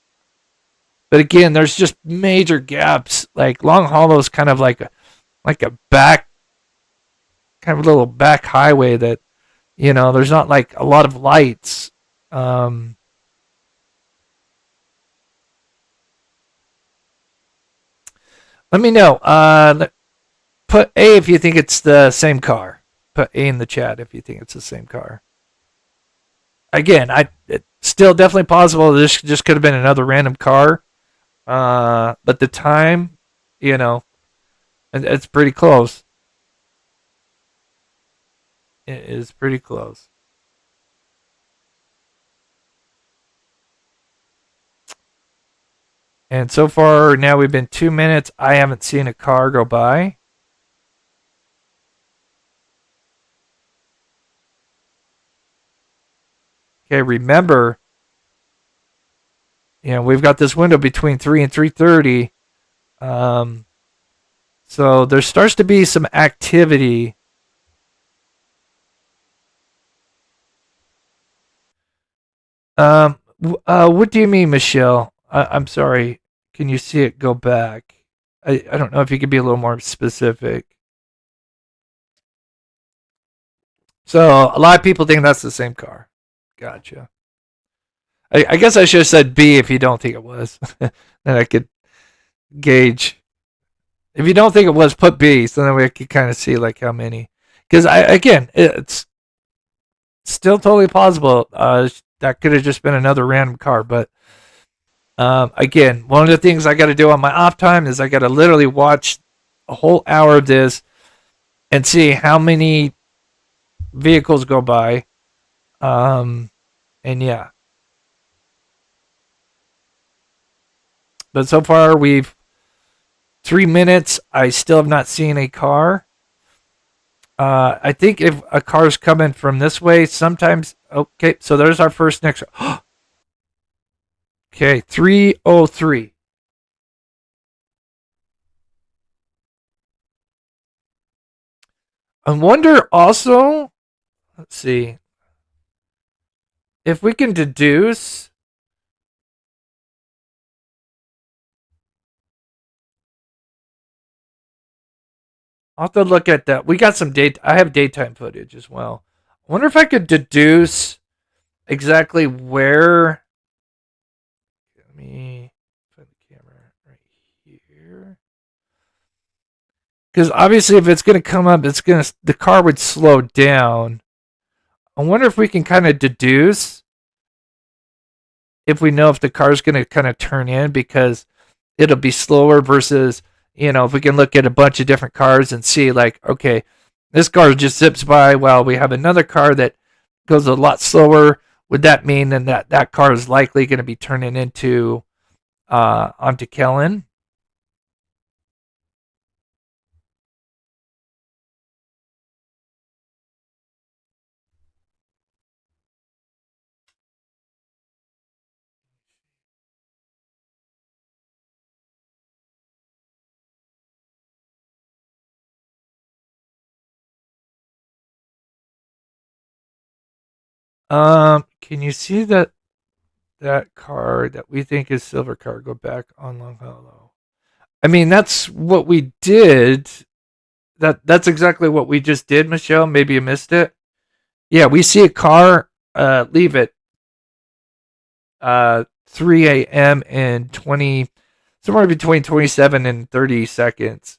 but again, there's just major gaps. Like Long Hollow is kind of like a back, kind of a little back highway that, there's not like a lot of lights. Let me know. Put A if you think it's the same car. Put A in the chat if you think it's the same car. Again, it's still definitely possible this just could have been another random car. But the time, it's pretty close. It is pretty close. And so far, now we've been 2 minutes. I haven't seen a car go by. Okay, remember, we've got this window between 3 and 3:30. So there starts to be some activity. What do you mean, Michelle? I'm sorry. Can you see it go back? I don't know if you could be a little more specific. So a lot of people think that's the same car. Gotcha. I guess I should have said B if you don't think it was. Then I could gauge. If you don't think it was, put B, so then we could kind of see like how many. Because it's still totally possible. That could have just been another random car. But again, one of the things I got to do on my off time is I got to literally watch a whole hour of this and see how many vehicles go by. And yeah. But so far we've 3 minutes. I still have not seen a car. I think if a car's coming from this way, sometimes. Okay, so there's our first next. Okay, 3:03. I wonder also. Let's see if we can deduce. I'll have to look at that. We got some date. I have daytime footage as well. I wonder if I could deduce exactly where. Let me put the camera right here. Because obviously, if it's going to come up, the car would slow down. I wonder if we can kind of deduce if we know if the car's going to kind of turn in because it'll be slower versus. If we can look at a bunch of different cars and see, like, okay, this car just zips by while we have another car that goes a lot slower. Would that mean then that car is likely going to be turning into onto Kellen? Can you see that car that we think is silver car go back on Long Hollow? I mean, that's what we did. That's exactly what we just did, Michelle. Maybe you missed it. Yeah, we see a car leave at 3 a.m. and 20, somewhere between 27 and 30 seconds.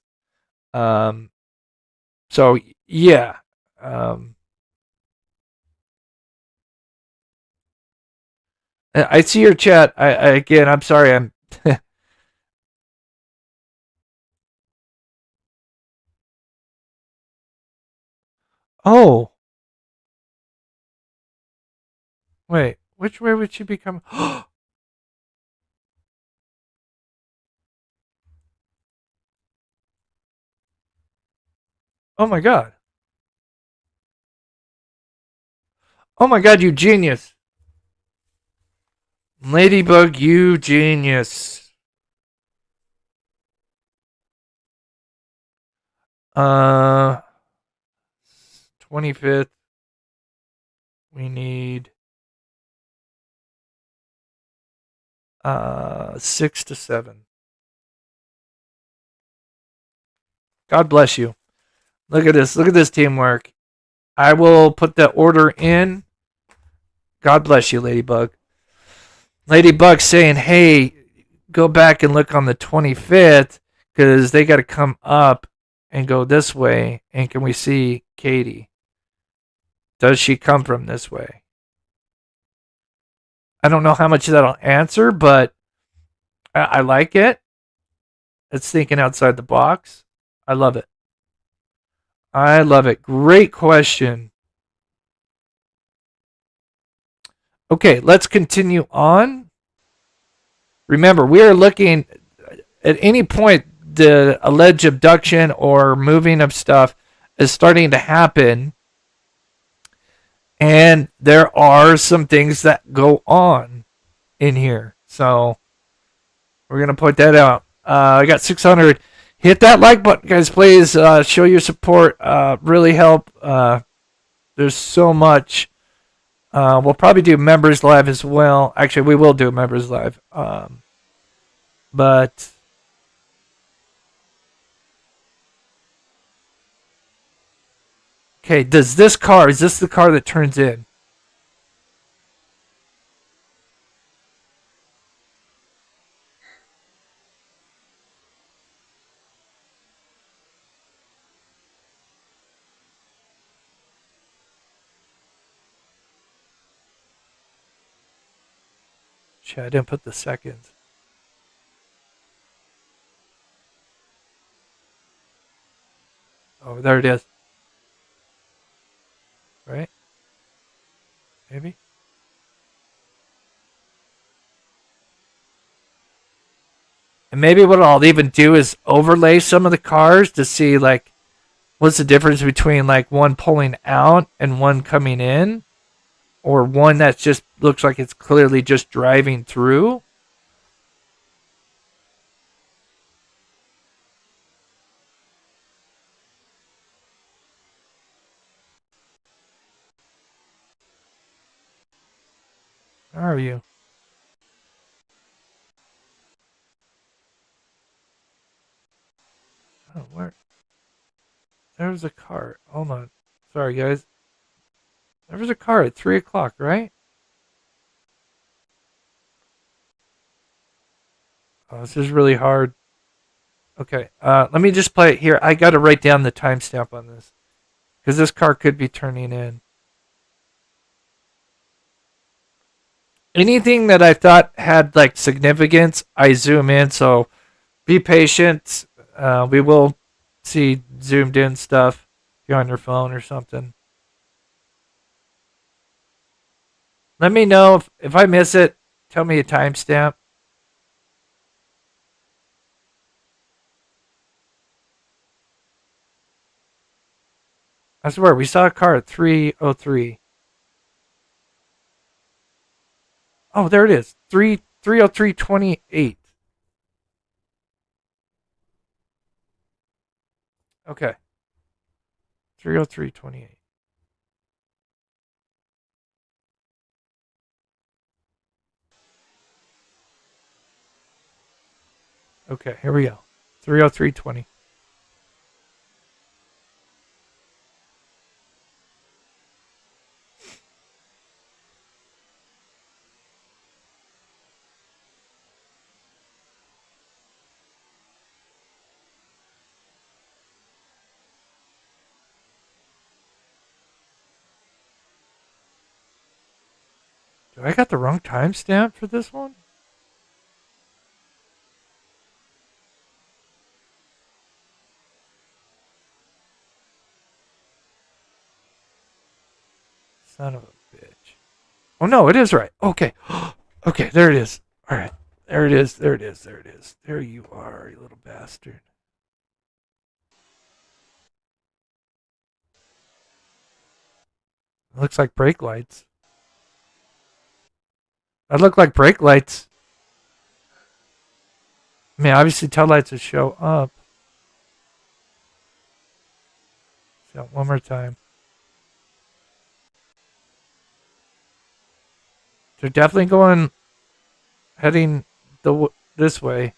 So yeah. I see your chat. Again, I'm sorry. I'm Oh, wait. Which way would she become? Oh my god. Oh my god, you genius. Ladybug, you genius. 25th. We need 6 to 7. God bless you. Look at this. Look at this teamwork. I will put the order in. God bless you, Ladybug. Ladybug saying, hey, go back and look on the 25th because they got to come up and go this way. And can we see Katie? Does she come from this way? I don't know how much that'll answer, but I like it. It's thinking outside the box. I love it. I love it. Great question. Okay, let's continue on. Remember, we are looking at any point the alleged abduction or moving of stuff is starting to happen. And there are some things that go on in here. So we're going to point that out. I got 600. Hit that like button, guys, please. Show your support. Really help. There's so much. We'll probably do members live as well. Actually, we will do members live. But okay, is this the car that turns in? Shit, I didn't put the seconds. Oh, there it is. Right? Maybe? And maybe what I'll even do is overlay some of the cars to see, like, what's the difference between, like, one pulling out and one coming in? Or one that just looks like it's clearly just driving through? Where are you? Oh, where? There's a car. Hold on. Sorry, guys. There was a car at 3 o'clock, right? Oh, this is really hard. Okay, let me just play it here. I got to write down the timestamp on this because this car could be turning in. Anything that I thought had like significance, I zoom in. So be patient. We will see zoomed in stuff if you're on your phone or something. Let me know if I miss it. Tell me a timestamp. I swear, we saw a car at 3:03. Oh, there it is. 3:03:28. Okay. 3:03:28. Okay, here we go. 30320. Do I got the wrong timestamp for this one? Son of a bitch. Oh no, it is right. Okay. Okay, there it is. All right. There it is. There it is. There it is. There you are, you little bastard. Looks like brake lights. That look like brake lights. I mean, obviously tail lights will show up. So one more time. They're definitely going, heading this way.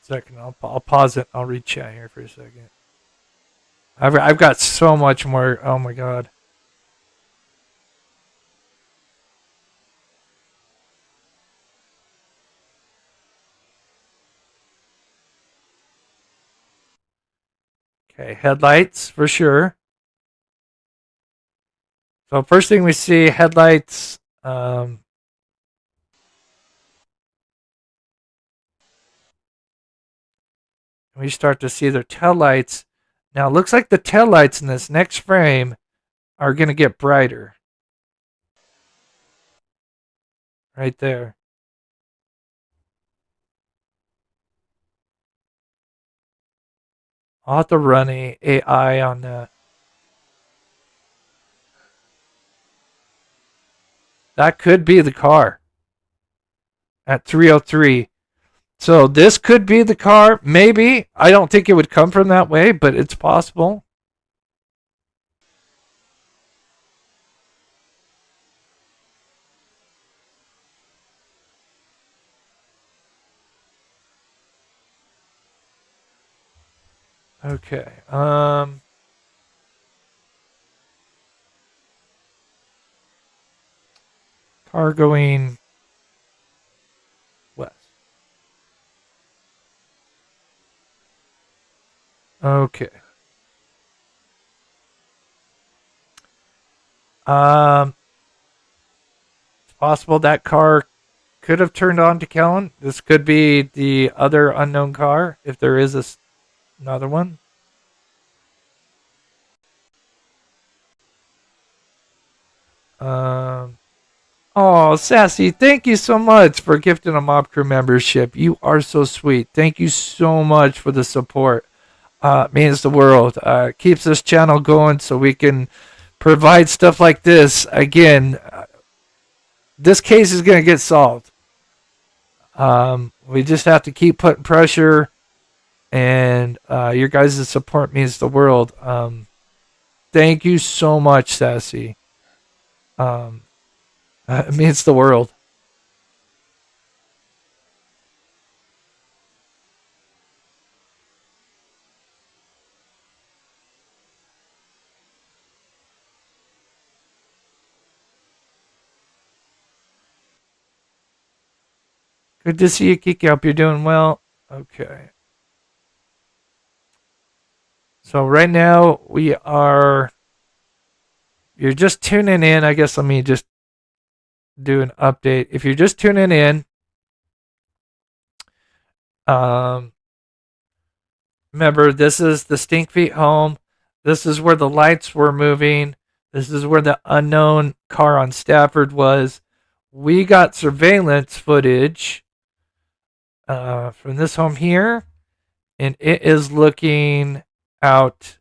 Second, I'll pause it. I'll read chat here for a second. I've got so much more. Oh my god. Okay, headlights for sure. So first thing we see, headlights. We start to see their taillights. Now it looks like the taillights in this next frame are going to get brighter. Right there. I'll have to run a AI on that. That could be the car at 303. So this could be the car. Maybe. I don't think it would come from that way, but it's possible. Okay. Car going west. Okay. It's possible that car could have turned on to Kellen. This could be the other unknown car, if there is another one. Oh, Sassy, thank you so much for gifting a Mob Crew membership. You are so sweet. Thank you so much for the support. Means the world. Keeps this channel going so we can provide stuff like this. Again, this case is going to get solved. We just have to keep putting pressure, and your guys' support means the world. Thank you so much, Sassy. It means the world. Good to see you, Kiki. Hope you're doing well. Okay. So right now you're just tuning in. I guess let me just do an update. If you're just tuning in, remember, this is the Stink Feet home. This is where the lights were moving. This is where the unknown car on Stafford was. We got surveillance footage from this home here, and it is looking out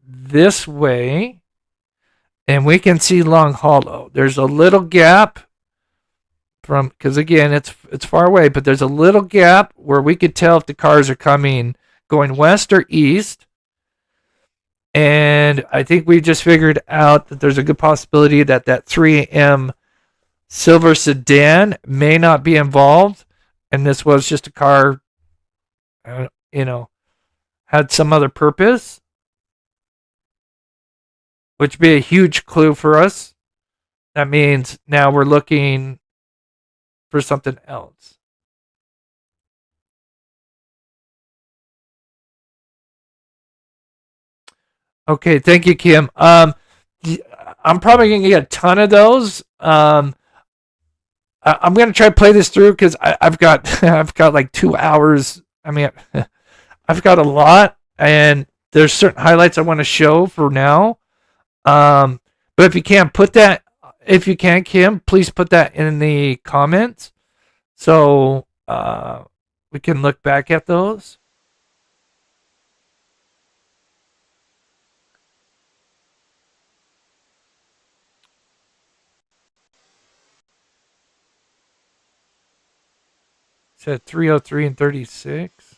this way, and we can see Long Hollow. There's a little gap because again, it's far away, but there's a little gap where we could tell if the cars are going west or east. And I think we just figured out that there's a good possibility that that 3M silver sedan may not be involved, and this was just a car, had some other purpose, which would be a huge clue for us. That means now we're looking for something else. Okay, thank you, Kim. I'm probably gonna get a ton of those. I'm gonna try to play this through because I've got I've got like 2 hours. I mean, I've got a lot, and there's certain highlights I want to show for now. But if you can Kim, please put that in the comments so we can look back at those. Said 303 and 36.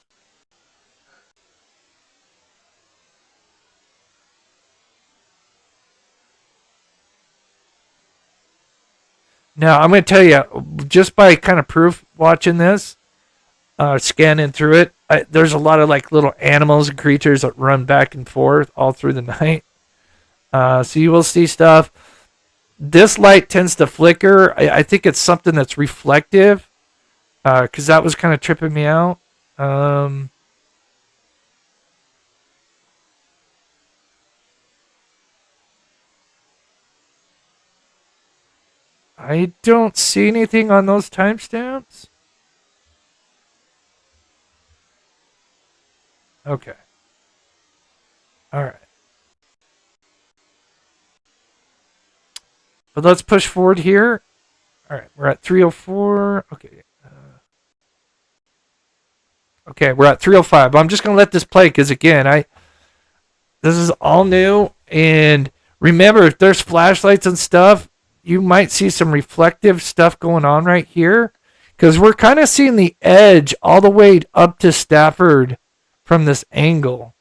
Now, I'm going to tell you, just by kind of proof watching this, scanning through it, there's a lot of like little animals and creatures that run back and forth all through the night. So you will see stuff. This light tends to flicker. I think it's something that's reflective, because that was kind of tripping me out. I don't see anything on those timestamps. Okay. All right. But let's push forward here. All right, we're at 304. Okay. Okay, we're at 305. I'm just going to let this play because, again, this is all new. And remember, if there's flashlights and stuff, you might see some reflective stuff going on right here because we're kind of seeing the edge all the way up to Stafford from this angle.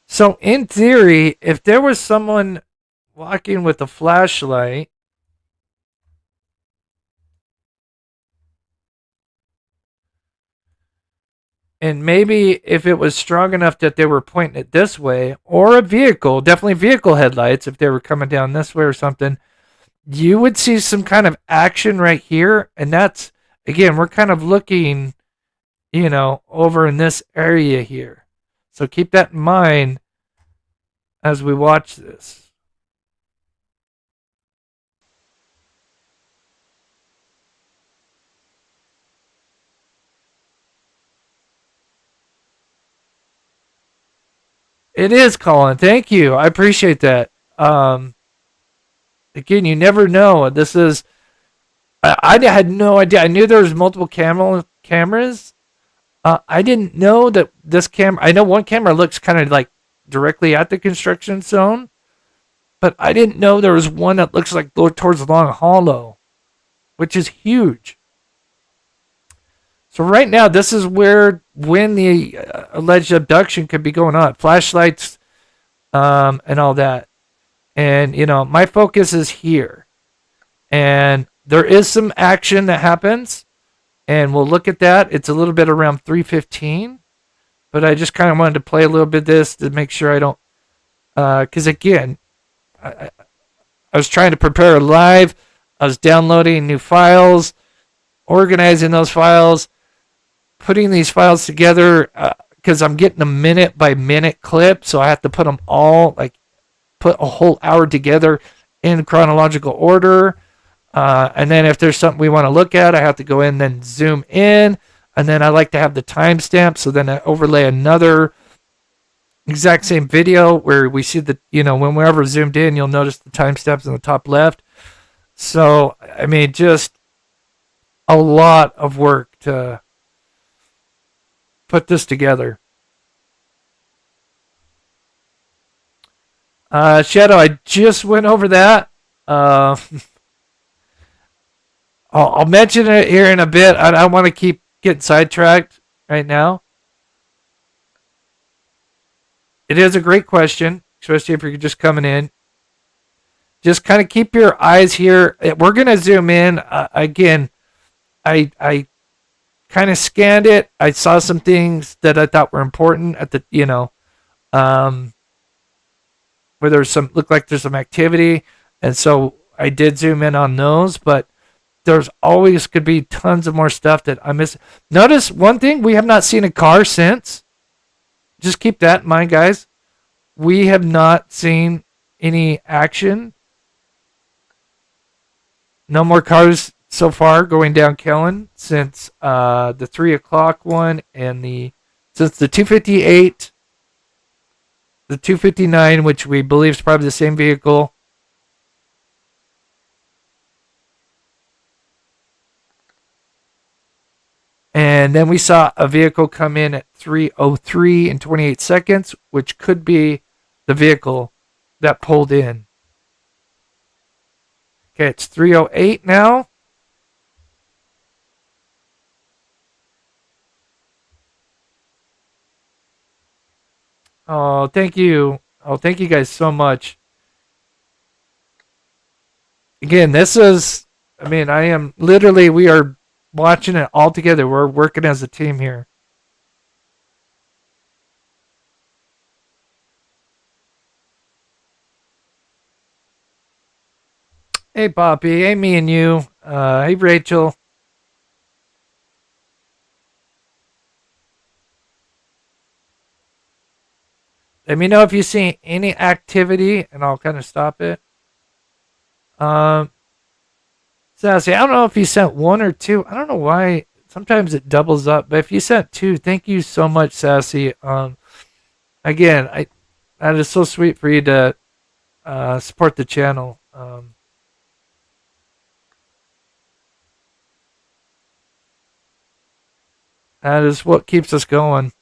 So in theory, if there was someone walking with a flashlight, and maybe if it was strong enough that they were pointing it this way, or a vehicle, definitely vehicle headlights, if they were coming down this way or something, you would see some kind of action right here. And that's, again, we're kind of looking, over in this area here. So keep that in mind as we watch this. It is, Colin. Thank you. I appreciate that. Again, you never know. This is. I had no idea. I knew there was multiple cameras. I didn't know that this camera. I know one camera looks kind of like directly at the construction zone, but I didn't know there was one that looks like towards Long Hollow, which is huge. So right now, this is when the alleged abduction could be going on. Flashlights, and all that. And, my focus is here. And there is some action that happens. And we'll look at that. It's a little bit around 3:15. But I just kind of wanted to play a little bit of this to make sure I don't... Because, again, I was trying to prepare a live. I was downloading new files, organizing those files, putting these files together, because I'm getting a minute by minute clip, so I have to put them all, put a whole hour together in chronological order. And then if there's something we want to look at, I have to go in, then zoom in, and then I like to have the timestamp, so then I overlay another exact same video where we see the, when we're ever zoomed in, you'll notice the timestamps in the top left. So, I mean, just a lot of work to put this together. Shadow, I just went over that. I'll mention it here in a bit. I don't want to keep getting sidetracked right now. It is a great question, especially if you're just coming in. Just kind of keep your eyes here. We're going to zoom in. Again, I kind of scanned it. I saw some things that I thought were important at the, where there's some, looked like there's some activity. And so I did zoom in on those, but there's always could be tons of more stuff that I miss. Notice one thing, we have not seen a car since. Just keep that in mind, guys. We have not seen any action. No more cars so far going down Kellen since the 3 o'clock one and since the 258, the 259, which we believe is probably the same vehicle. And then we saw a vehicle come in at 3:03 and 28 seconds, which could be the vehicle that pulled in. Okay, it's 3:08 now. Oh, thank you. Oh, thank you guys so much. Again, I am literally, we are watching it all together. We're working as a team here. Hey, Poppy. Hey, me and you. Hey, Rachel. Let me know if you see any activity, and I'll kind of stop it. Sassy, I don't know if you sent one or two. I don't know why. Sometimes it doubles up, but if you sent two, thank you so much, Sassy. Again, that is so sweet for you to support the channel. That is what keeps us going.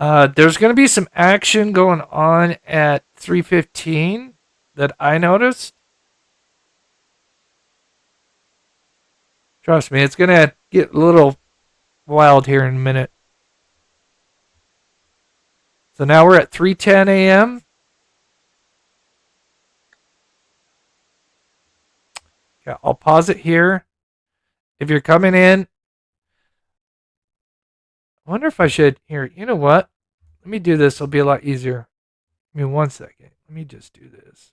There's going to be some action going on at 3:15 that I noticed. Trust me, it's going to get a little wild here in a minute. So now we're at 3:10 a.m. Okay, I'll pause it here. If you're coming in, I wonder if I should, here, you know what? Let me do this. It'll be a lot easier. Give me 1 second. Let me just do this.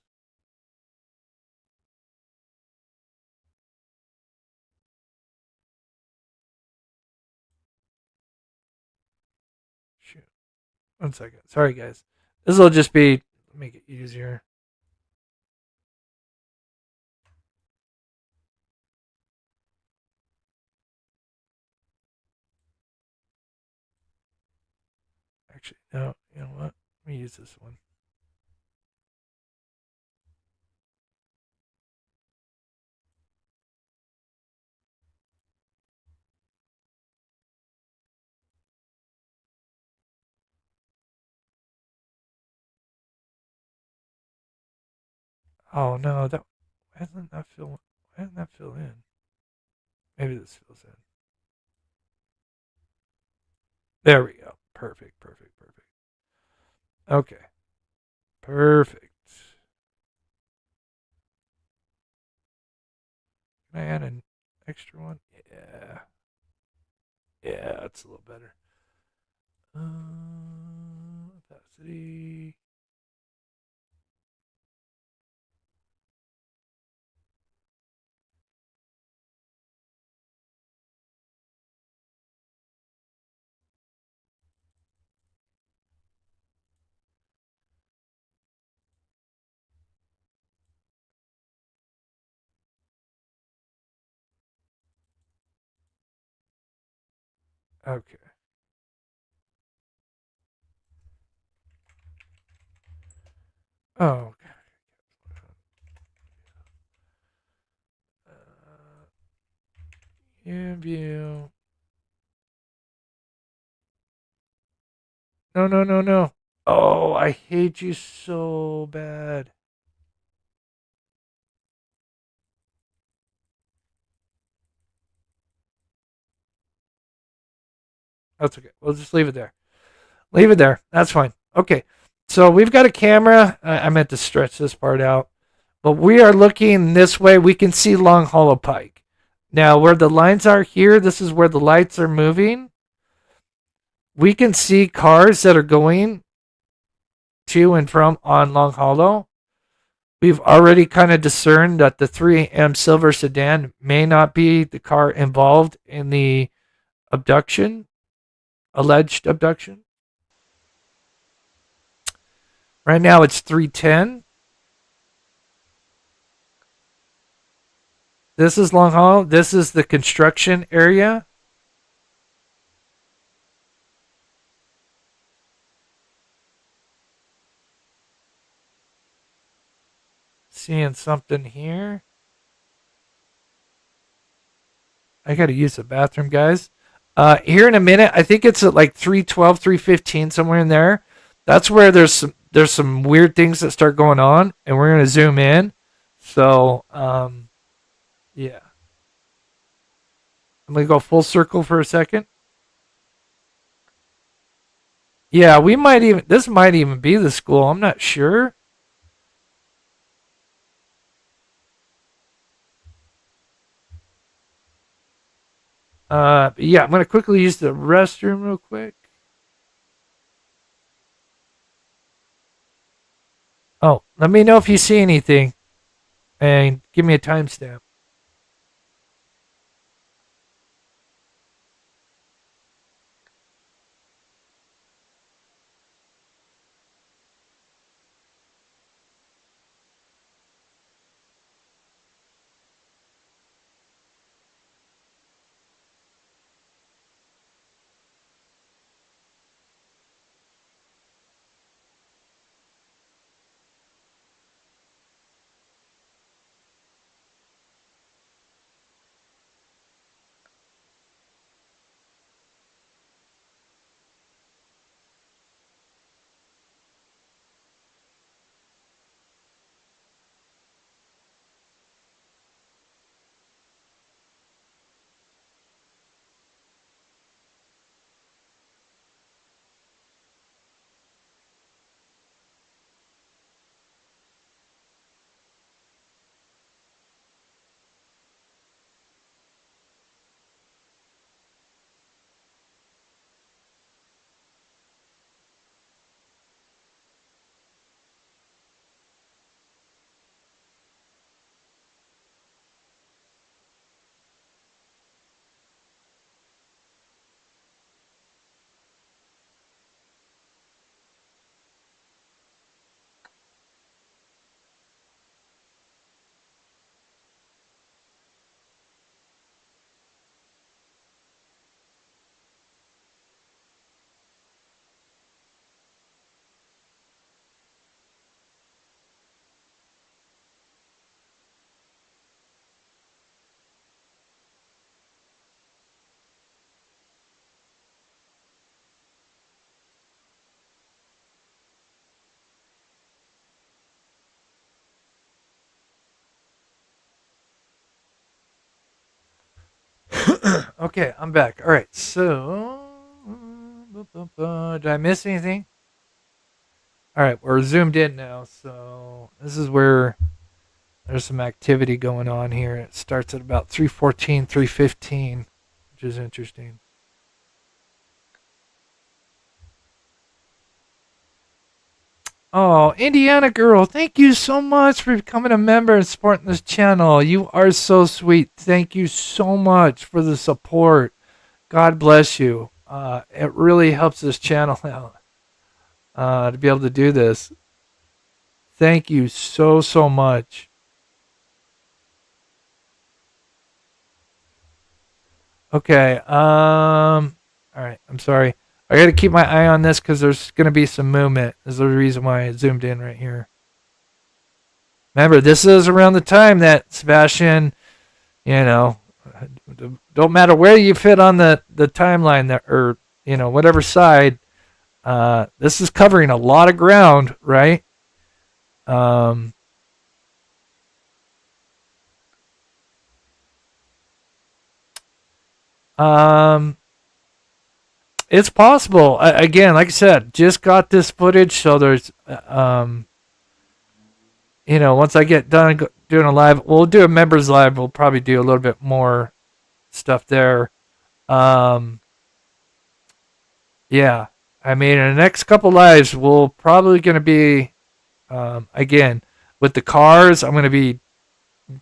Shoot. 1 second. Sorry, guys. This will just make it easier. Actually, no. You know what? Let me use this one. Oh no, why doesn't that fill in? Maybe this fills in. There we go. Perfect. Okay. Perfect. Can I add an extra one? Yeah. Yeah, that's a little better. Opacity. Okay. Oh, okay. View. No. Oh, I hate you so bad. That's okay. We'll just leave it there. Leave it there. That's fine. Okay. So we've got a camera. I meant to stretch this part out. But we are looking this way. We can see Long Hollow Pike. Now, where the lines are here, this is where the lights are moving. We can see cars that are going to and from on Long Hollow. We've already kind of discerned that the 3 a.m. silver sedan may not be the car involved in the abduction, alleged abduction. Right now it's 3:10. This is Long Hollow. This is the construction area. Seeing something here. I got to use the bathroom, guys. Here in a minute, I think it's at like 3:12, 3:15, somewhere in there. That's where there's some weird things that start going on, and we're gonna zoom in. So, yeah, I'm gonna go full circle for a second. Yeah, this might even be the school. I'm not sure. Yeah, I'm gonna quickly use the restroom real quick. Oh, let me know if you see anything, and give me a timestamp. Okay, I'm back. All right, so did I miss anything? All right, we're zoomed in now, so this is where there's some activity going on here. It starts at about 3:14, 3:15, which is interesting. Oh, Indiana girl, thank you so much for becoming a member and supporting this channel. You are so sweet. Thank you so much for the support. God bless you. It really helps this channel out to be able to do this. Thank you so much. Okay. All right. I'm sorry. I got to keep my eye on this because there's going to be some movement. This is the reason why I zoomed in right here. Remember, this is around the time that Sebastian, don't matter where you fit on the timeline that, or, whatever side, this is covering a lot of ground, right? It's possible. Again, like I said, just got this footage, so there's, once I get done doing a live, we'll do a members live. We'll probably do a little bit more stuff there. Yeah, I mean, in the next couple lives, we'll probably going to be, again, with the cars. I'm going to be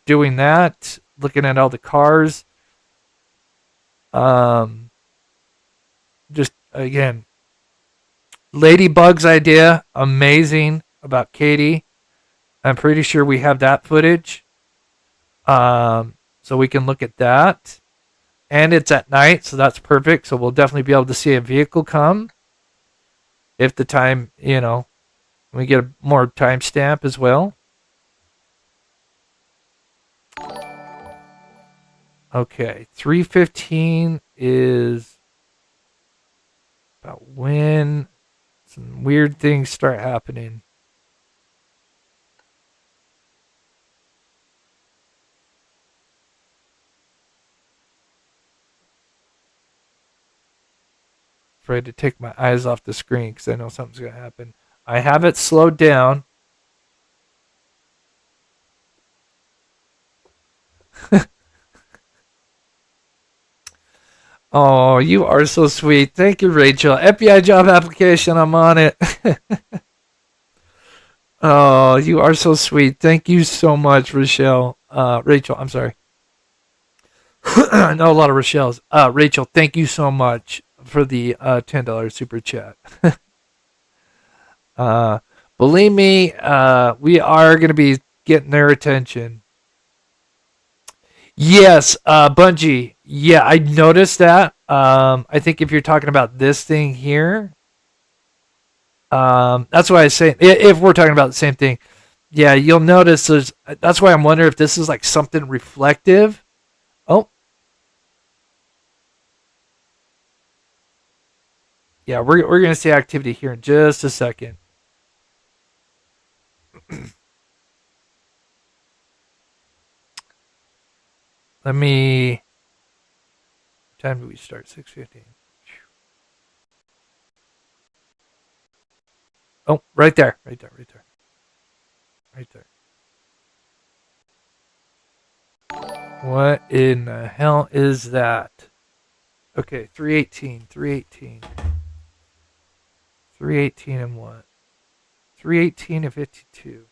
doing that, looking at all the cars. Just again, Ladybug's idea, amazing about Katie. I'm pretty sure we have that footage, so we can look at that. And it's at night, so that's perfect. So we'll definitely be able to see a vehicle come if the time, we get a more timestamp as well. Okay, 3:15 is about when some weird things start happening. Afraid to take my eyes off the screen because I know something's going to happen. I have it slowed down. Oh, you are so sweet. Thank you, Rachel. FBI job application. I'm on it. Oh, you are so sweet. Thank you so much, Rachel. I'm sorry. I know a lot of Rochelle's. Rachel, thank you so much for the $10 super chat. Believe me, we are going to be getting their attention. Yes, Bungie. Yeah, I noticed that. I think if you're talking about this thing here, that's why I say if we're talking about the same thing, yeah, you'll notice that's why I'm wondering if this is like something reflective. Oh. Yeah, we're going to see activity here in just a second. Let me. What time do we start? 6:15. Oh, right there. Right there. What in the hell is that? Okay, 318. 318 and what? 318 and 52.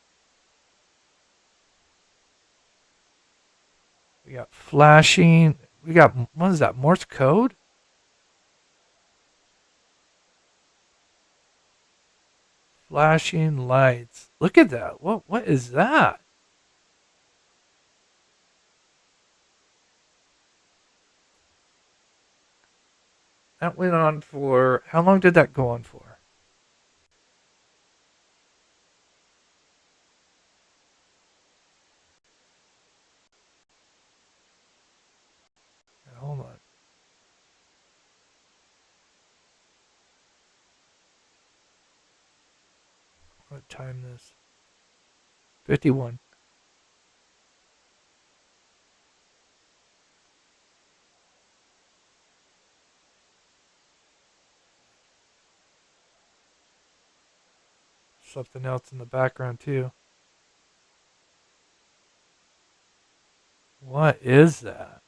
We got flashing. We got, what is that, Morse code? Flashing lights. Look at that. What is that? That went on for, how long did that go on for? Hold on. What time this? 51. Something else in the background too. What is that?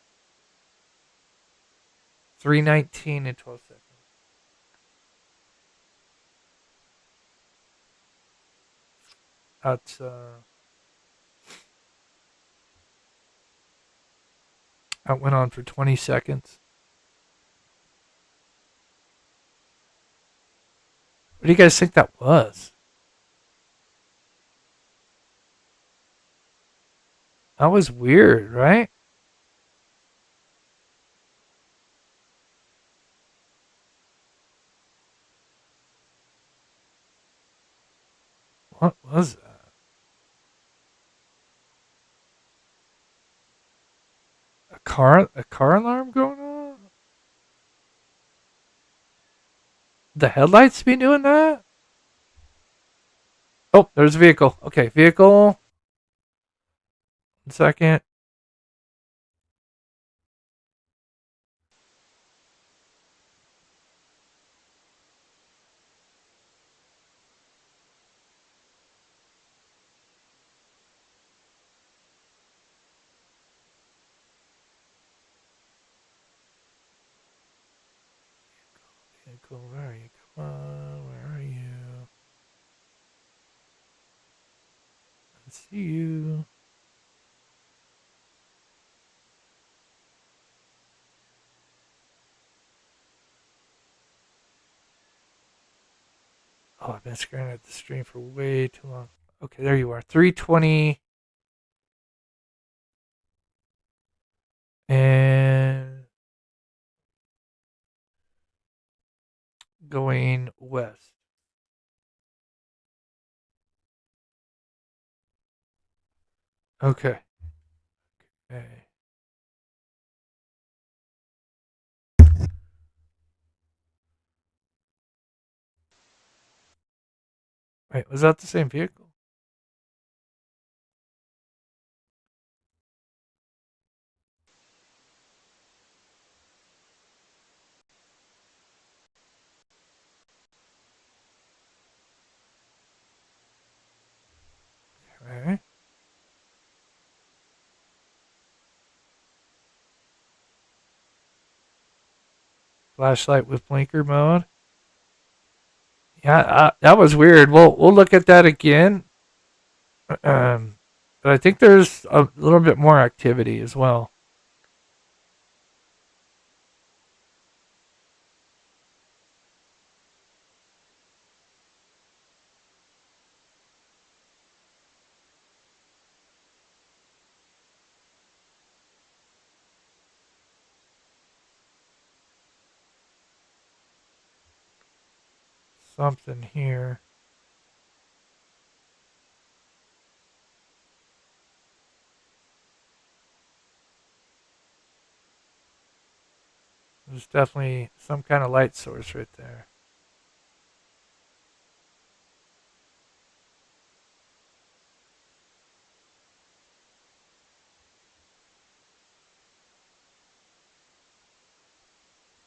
3:19 and 12 seconds. That's that went on for 20 seconds. What do you guys think that was? That was weird, right? What was that? A car alarm going on? The headlights be doing that? Oh, there's a vehicle. Okay, vehicle. 1 second. vehicle. Where are you? Come on, where are you? I see you. Oh, I've been staring at the stream for way too long. Okay, there you are. 320. And going west. Okay. Okay. Wait, was that the same vehicle? Okay. Flashlight with blinker mode. Yeah, that was weird. We'll look at that again. But I think there's a little bit more activity as well. Something here. There's definitely some kind of light source right there.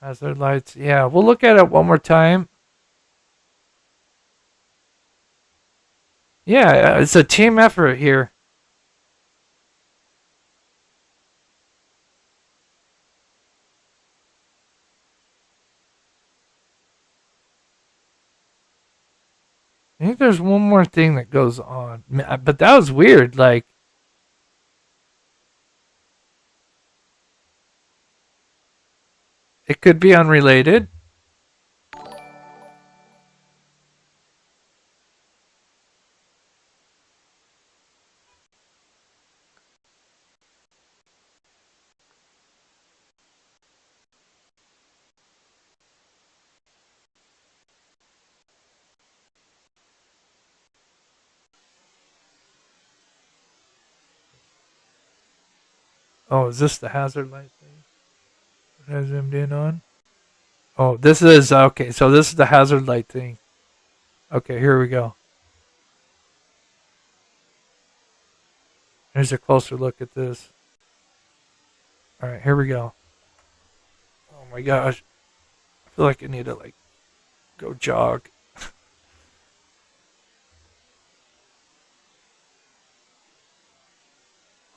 Hazard lights. Yeah, we'll look at it one more time. Yeah, it's a team effort here. I think there's one more thing that goes on. But that was weird. Like, it could be unrelated. Oh, is this the hazard light thing? That I zoomed in on? Oh, this is, okay, so this is the hazard light thing. Okay, here we go. Here's a closer look at this. Alright, here we go. Oh my gosh. I feel like I need to, like, go jog.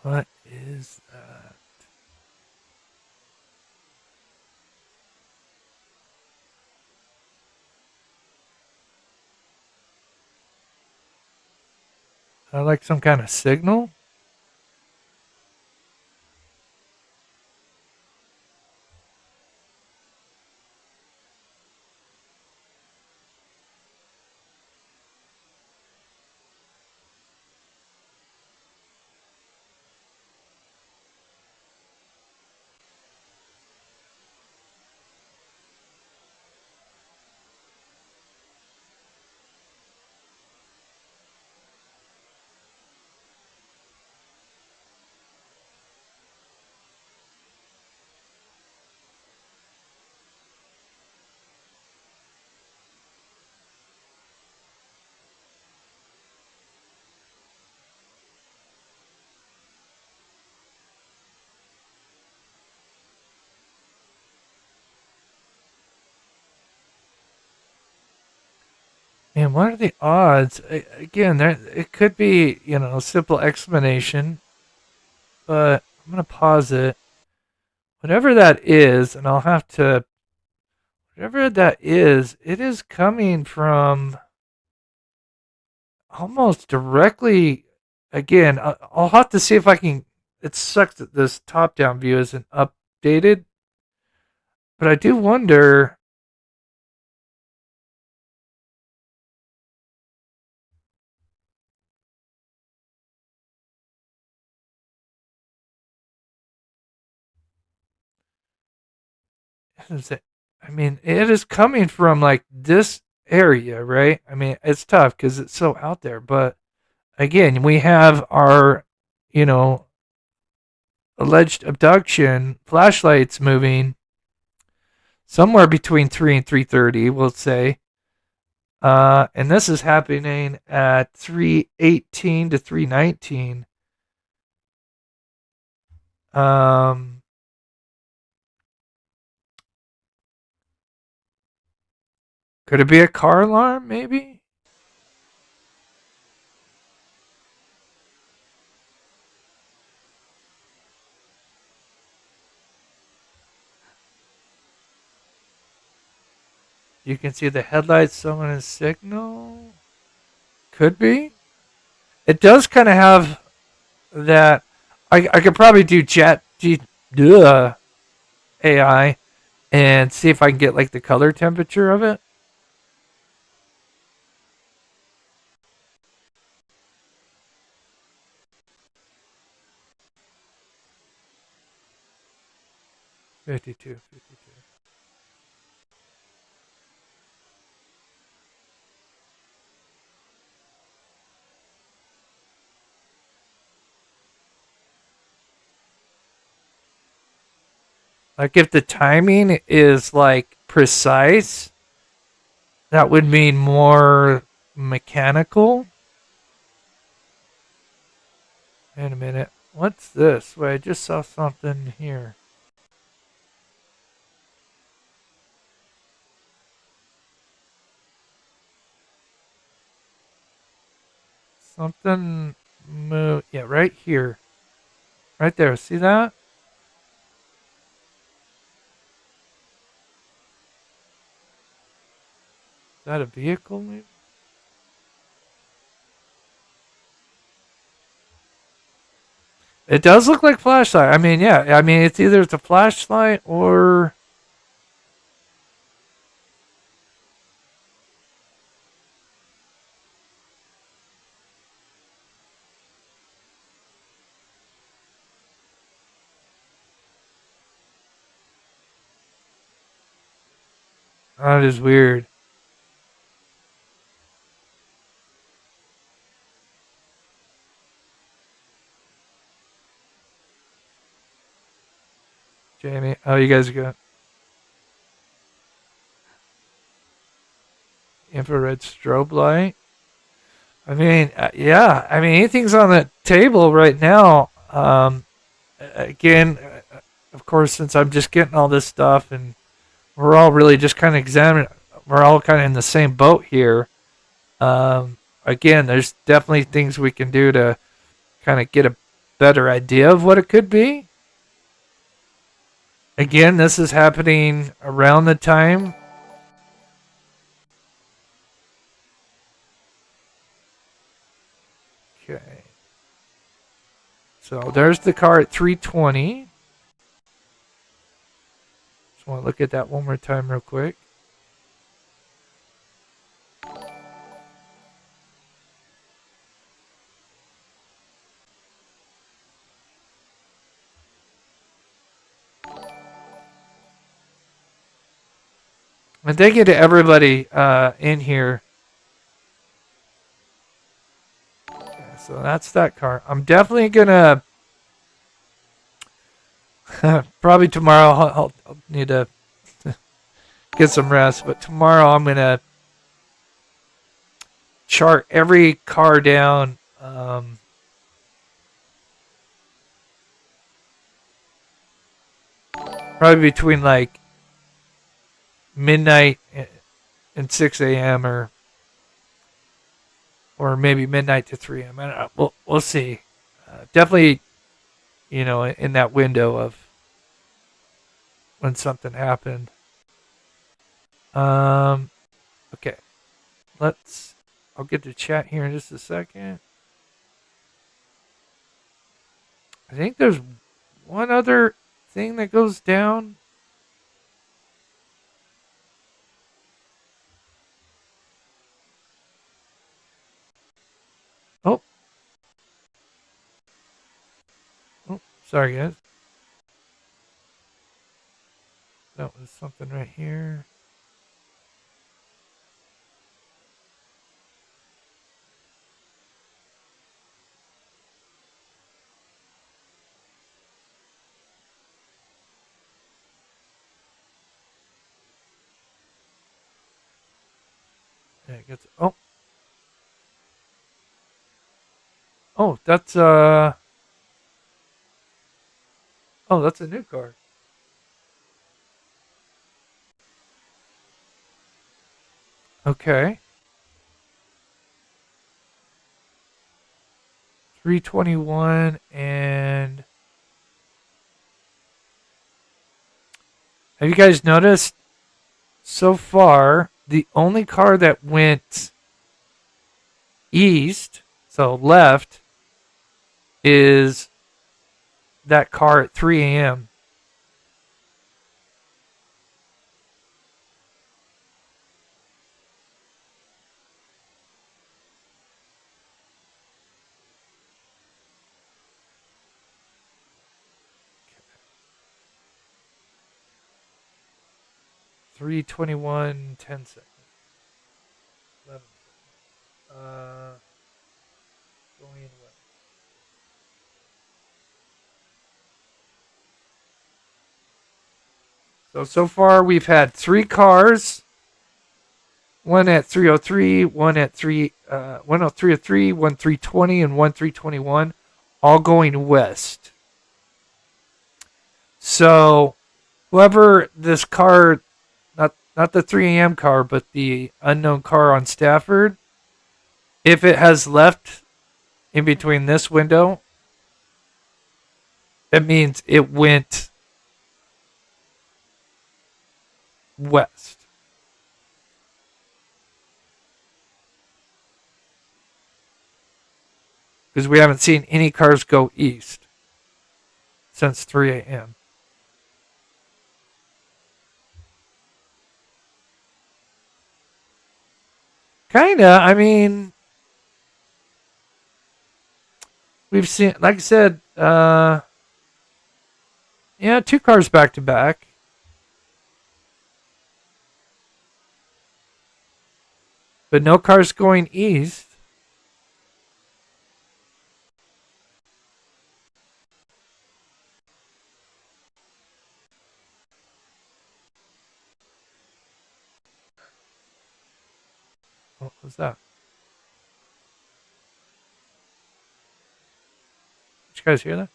What is that? Is that like some kind of signal? Man, what are the odds? Again, there it could be, a simple explanation, but I'm gonna pause it. Whatever that is, and I'll have to whatever that is, it is coming from almost directly. Again, I'll have to see if I can. It sucks that this top-down view isn't updated, but I do wonder. Is it, I mean, it is coming from like this area, right? I mean, it's tough because it's so out there, but again, we have our, you know, alleged abduction flashlights moving somewhere between 3 and 3:30, we'll say. And this is happening at 3:18 to 3:19. Could it be a car alarm, maybe? You can see the headlights, someone is signal. Could be. It does kind of have that. I could probably do AI and see if I can get like the color temperature of it. Fifty-two. Like if the timing is like precise, that would mean more mechanical. Wait a minute. What's this? Wait, I just saw something here. Something move. Yeah, right here. Right there. See that? Is that a vehicle maybe? It does look like flashlight. I mean, yeah. I mean, it's either a flashlight or that is weird. Jamie, oh, you guys are good. Infrared strobe light. I mean, yeah. I mean, anything's on the table right now. Again, of course, since I'm just getting all this stuff and we're all really just kind of examining, we're all kind of in the same boat here. Again, there's definitely things we can do to kind of get a better idea of what it could be. Again, this is happening around the time. Okay. So there's the car at 3:20. Just want to look at that one more time real quick. And thank you to everybody in here. Okay, so that's that car. I'm definitely gonna probably tomorrow. I'll need to get some rest, but tomorrow I'm gonna chart every car down. Probably between like midnight and 6 a.m. or maybe midnight to 3 a.m. I don't know. We'll see. Definitely, in that window of when something happened. Okay. I'll get to chat here in just a second. I think there's one other thing that goes down. Oh. Oh, sorry guys. That was something right here. Yeah, it gets, oh, that's oh, that's a new car. Okay. 321 and have you guys noticed so far the only car that went east, so left, is that car at 3 a.m. 321, 10 seconds. 11 seconds. Going west. So far we've had 3 cars. One at 303, one at 303, one 320, and one 321, all going west. So whoever this car, not the 3 a.m. car, but the unknown car on Stafford, if it has left in between this window, it means it went west. Because we haven't seen any cars go east since 3 a.m. Kinda. I mean, we've seen, like I said, yeah, 2 cars back to back. But no cars going east. What was that? Did you guys hear that?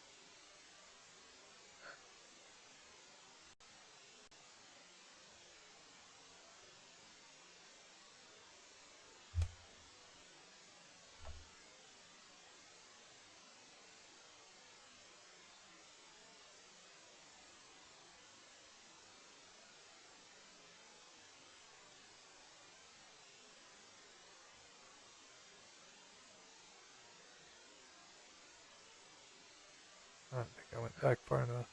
I don't think I went back far enough.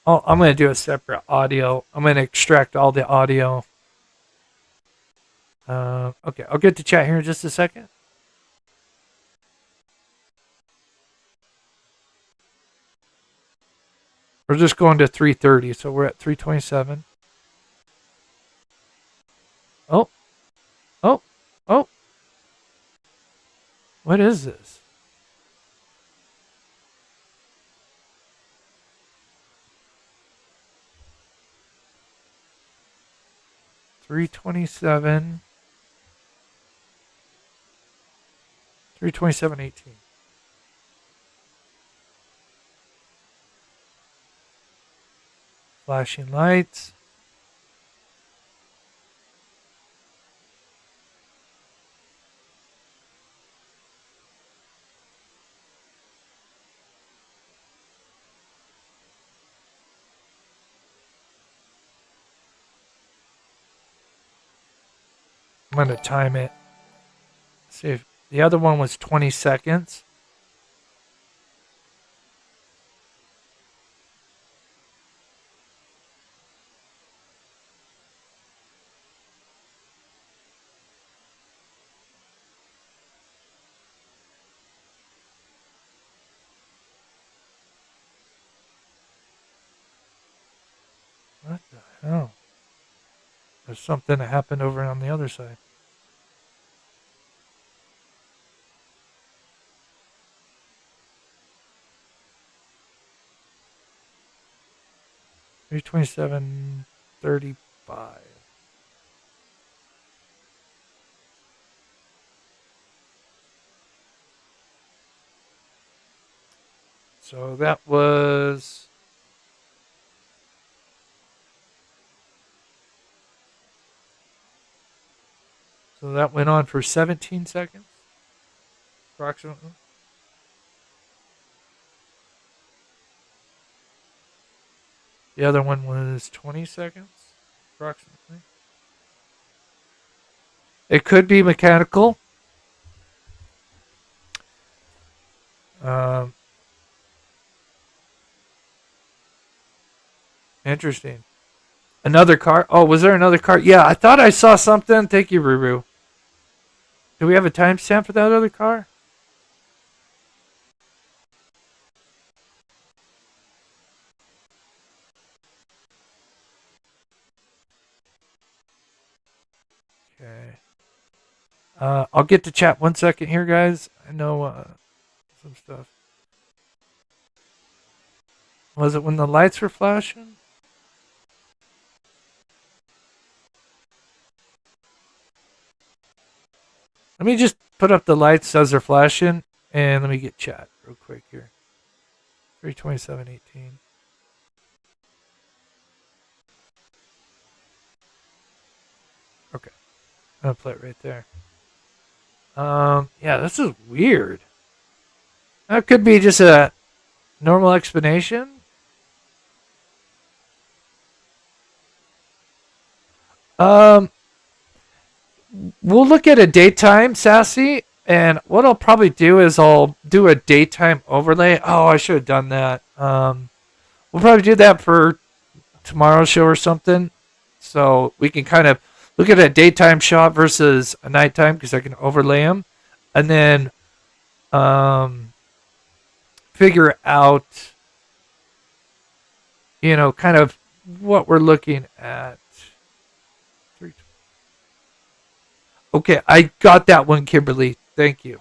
Oh, I'm going to do a separate audio. I'm going to extract all the audio. Okay, I'll get to chat here in just a second. We're just going to 330, so we're at 327. Oh. Oh. Oh. What is this? $327. 327.18. Flashing lights. I'm going to time it. See if the other one was 20 seconds. What the hell? There's something that happened over on the other side. $327.35. So that was... So that went on for 17 seconds, approximately. The other one was 20 seconds, approximately. It could be mechanical. Interesting. Another car? Oh, was there another car? Yeah, I thought I saw something. Thank you, Ruru. Do we have a timestamp for that other car? Okay. I'll get to chat 1 second here, guys. I know some stuff. Was it when the lights were flashing? Let me just put up the lights as they're flashing, and let me get chat real quick here. 327.18. Okay. I'll play it right there. Yeah, this is weird. That could be just a normal explanation. We'll look at a daytime, Sassy, and what I'll probably do is I'll do a daytime overlay. Oh, I should have done that. We'll probably do that for tomorrow's show or something, so we can kind of look at a daytime shot versus a nighttime, because I can overlay them, and then figure out, kind of what we're looking at. Okay, I got that one, Kimberly. Thank you.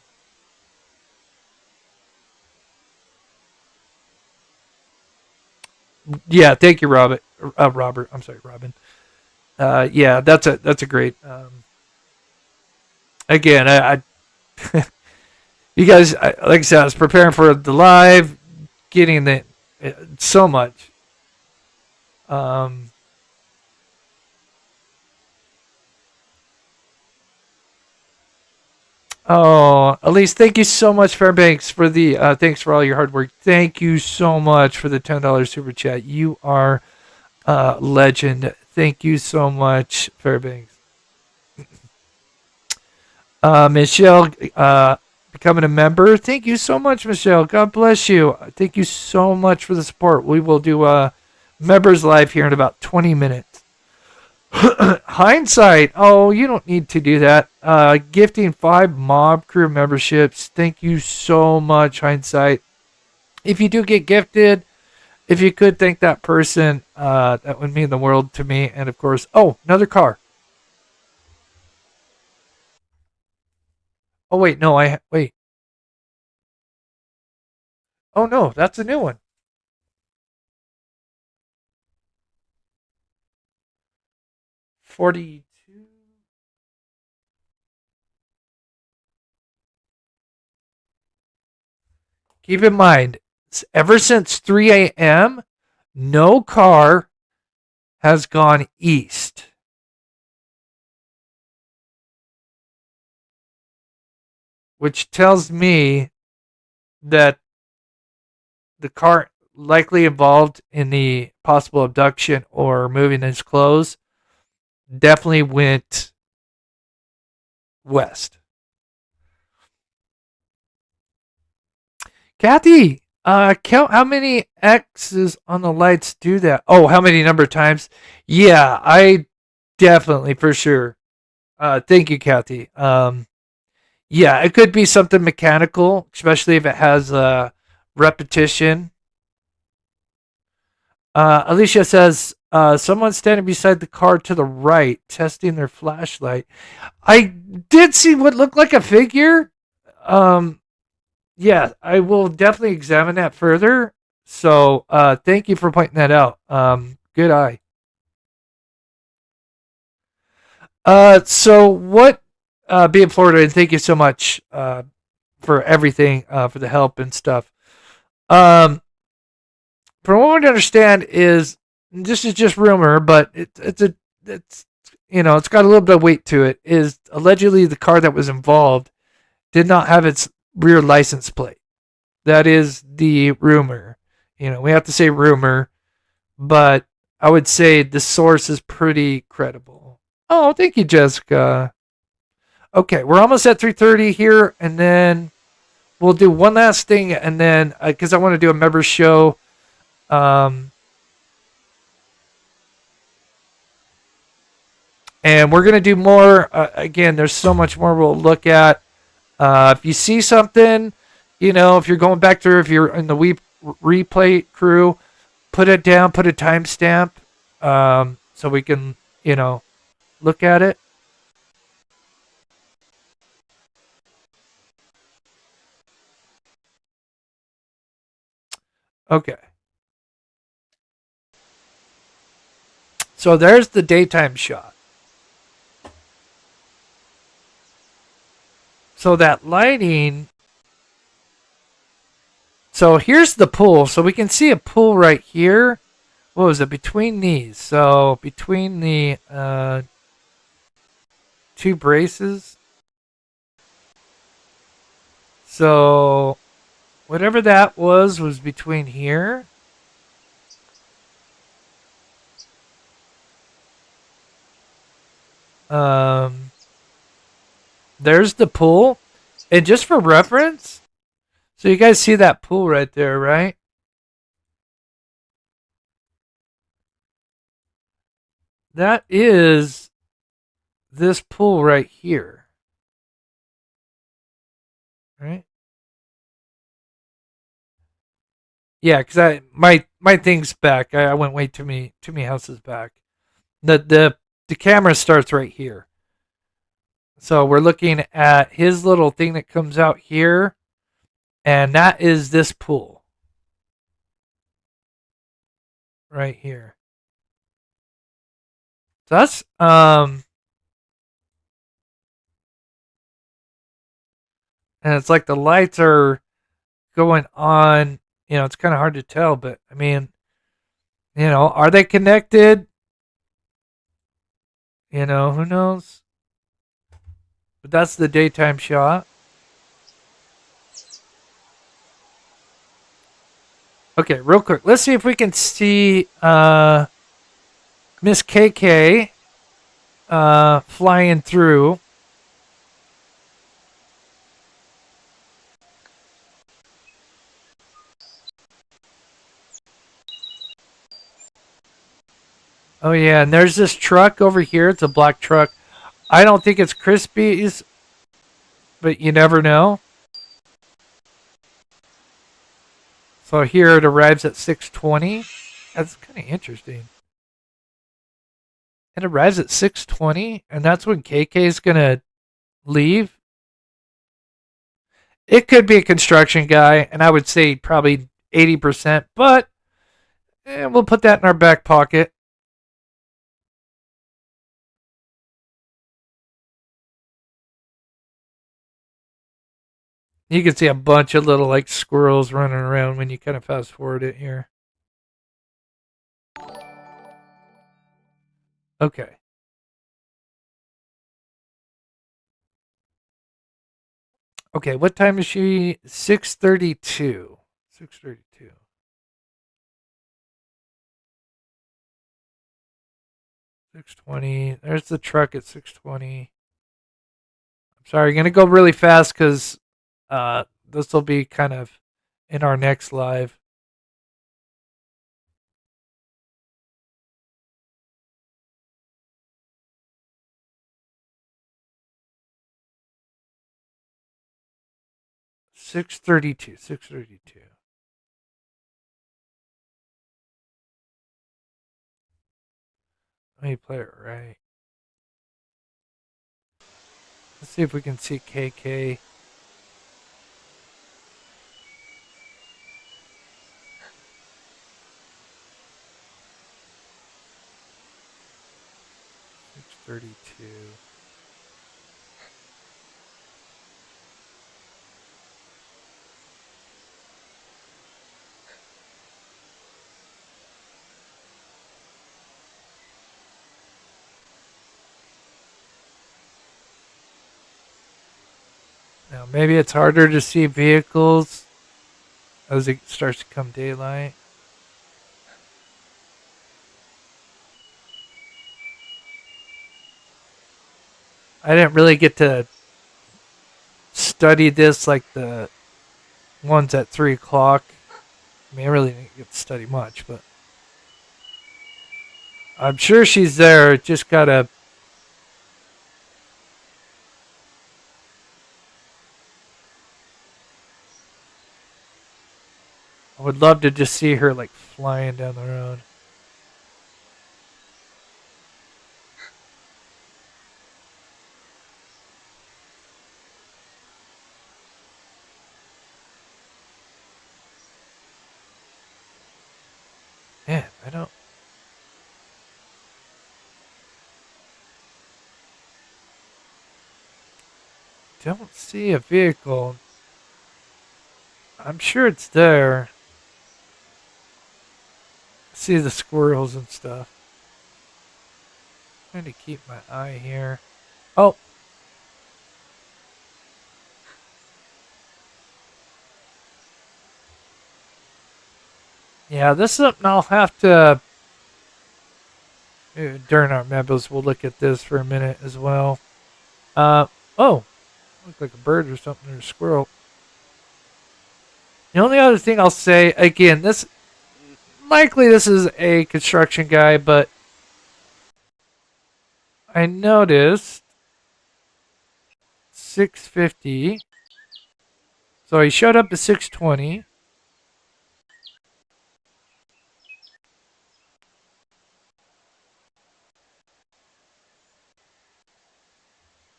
Yeah, thank you, Robert. I'm sorry, Robin. Yeah, that's a great. Again, I you guys, like I said, I was preparing for the live, getting the so much. Oh, Elise, thank you so much, Fairbanks, for the thanks for all your hard work. Thank you so much for the $10 super chat. You are a legend. Thank you so much, Fairbanks. Michelle, becoming a member. Thank you so much, Michelle. God bless you. Thank you so much for the support. We will do a members live here in about 20 minutes. Hindsight. Oh, you don't need to do that. Gifting 5 mob crew memberships. Thank you so much, Hindsight. If you do get gifted, if you could thank that person, that would mean the world to me. And of course, oh, another car. Oh wait, no, wait. Oh no, that's a new one. $42. Keep in mind, ever since 3 a.m., no car has gone east. Which tells me that the car likely involved in the possible abduction or moving his clothes definitely went west. Kathy, count how many X's on the lights do that. Oh, how many number of times? Yeah, I definitely, for sure. Thank you, Kathy. Yeah, it could be something mechanical, especially if it has repetition. Alicia says, someone standing beside the car to the right, testing their flashlight. I did see what looked like a figure. Yeah, I will definitely examine that further. So, thank you for pointing that out. Good eye. So what, being Florida, and thank you so much, for everything, for the help and stuff. From what we understand is, this is just rumor, but it's it's got a little bit of weight to it. Is allegedly the car that was involved did not have its rear license plate. That is the rumor. We have to say rumor, but I would say the source is pretty credible. Oh, thank you, Jessica. Okay, we're almost at 3:30 here, and then we'll do one last thing, and then because I want to do a member show. And we're going to do more. Again, there's so much more we'll look at. If you see something, if you're going back through, if you're in the replay crew, put it down, put a timestamp, so we can, look at it. Okay. So there's the daytime shot. So that lighting. So here's the pool. So we can see a pool right here. What was it? Between these. So between the two braces. So whatever that was between here. There's the pool. And just for reference, so you guys see that pool right there, right? That is this pool right here. Right? Yeah, because my thing's back. I went way too many houses back. The camera starts right here. So we're looking at his little thing that comes out here, and that is this pool. Right here. So that's and it's like the lights are going on. It's kind of hard to tell, but I mean, are they connected? Who knows? But that's the daytime shot. Okay, real quick. Let's see if we can see Miss KK flying through. Oh yeah, and there's this truck over here. It's a black truck. I don't think it's Crispy's, but you never know. So here it arrives at 6:20. That's kind of interesting. It arrives at 6:20, and that's when KK is gonna leave. It could be a construction guy, and I would say probably 80%, but we'll put that in our back pocket. You can see a bunch of little like squirrels running around when you kind of fast forward it here. Okay. Okay, what time is she? 6:32. 6:32. 6:20. There's the truck at 6:20. Sorry, going to go really fast because this will be kind of in our next live. Six 6:32. Let me play it right. Let's see if we can see KK. $6:32. Now maybe it's harder to see vehicles as it starts to come daylight. I didn't really get to study this like the ones at 3 o'clock. I mean, I really didn't get to study much, but I'm sure she's there. Just gotta. I would love to just see her like flying down the road. Man, I don't see a vehicle. I'm sure it's there. See the squirrels and stuff. Trying to keep my eye here. Oh. Yeah, this is something I'll have to during our members. We'll look at this for a minute as well. Oh, look like a bird or something or a squirrel. The only other thing I'll say, again, this is a construction guy, but I noticed 6:50. So he showed up at 6:20.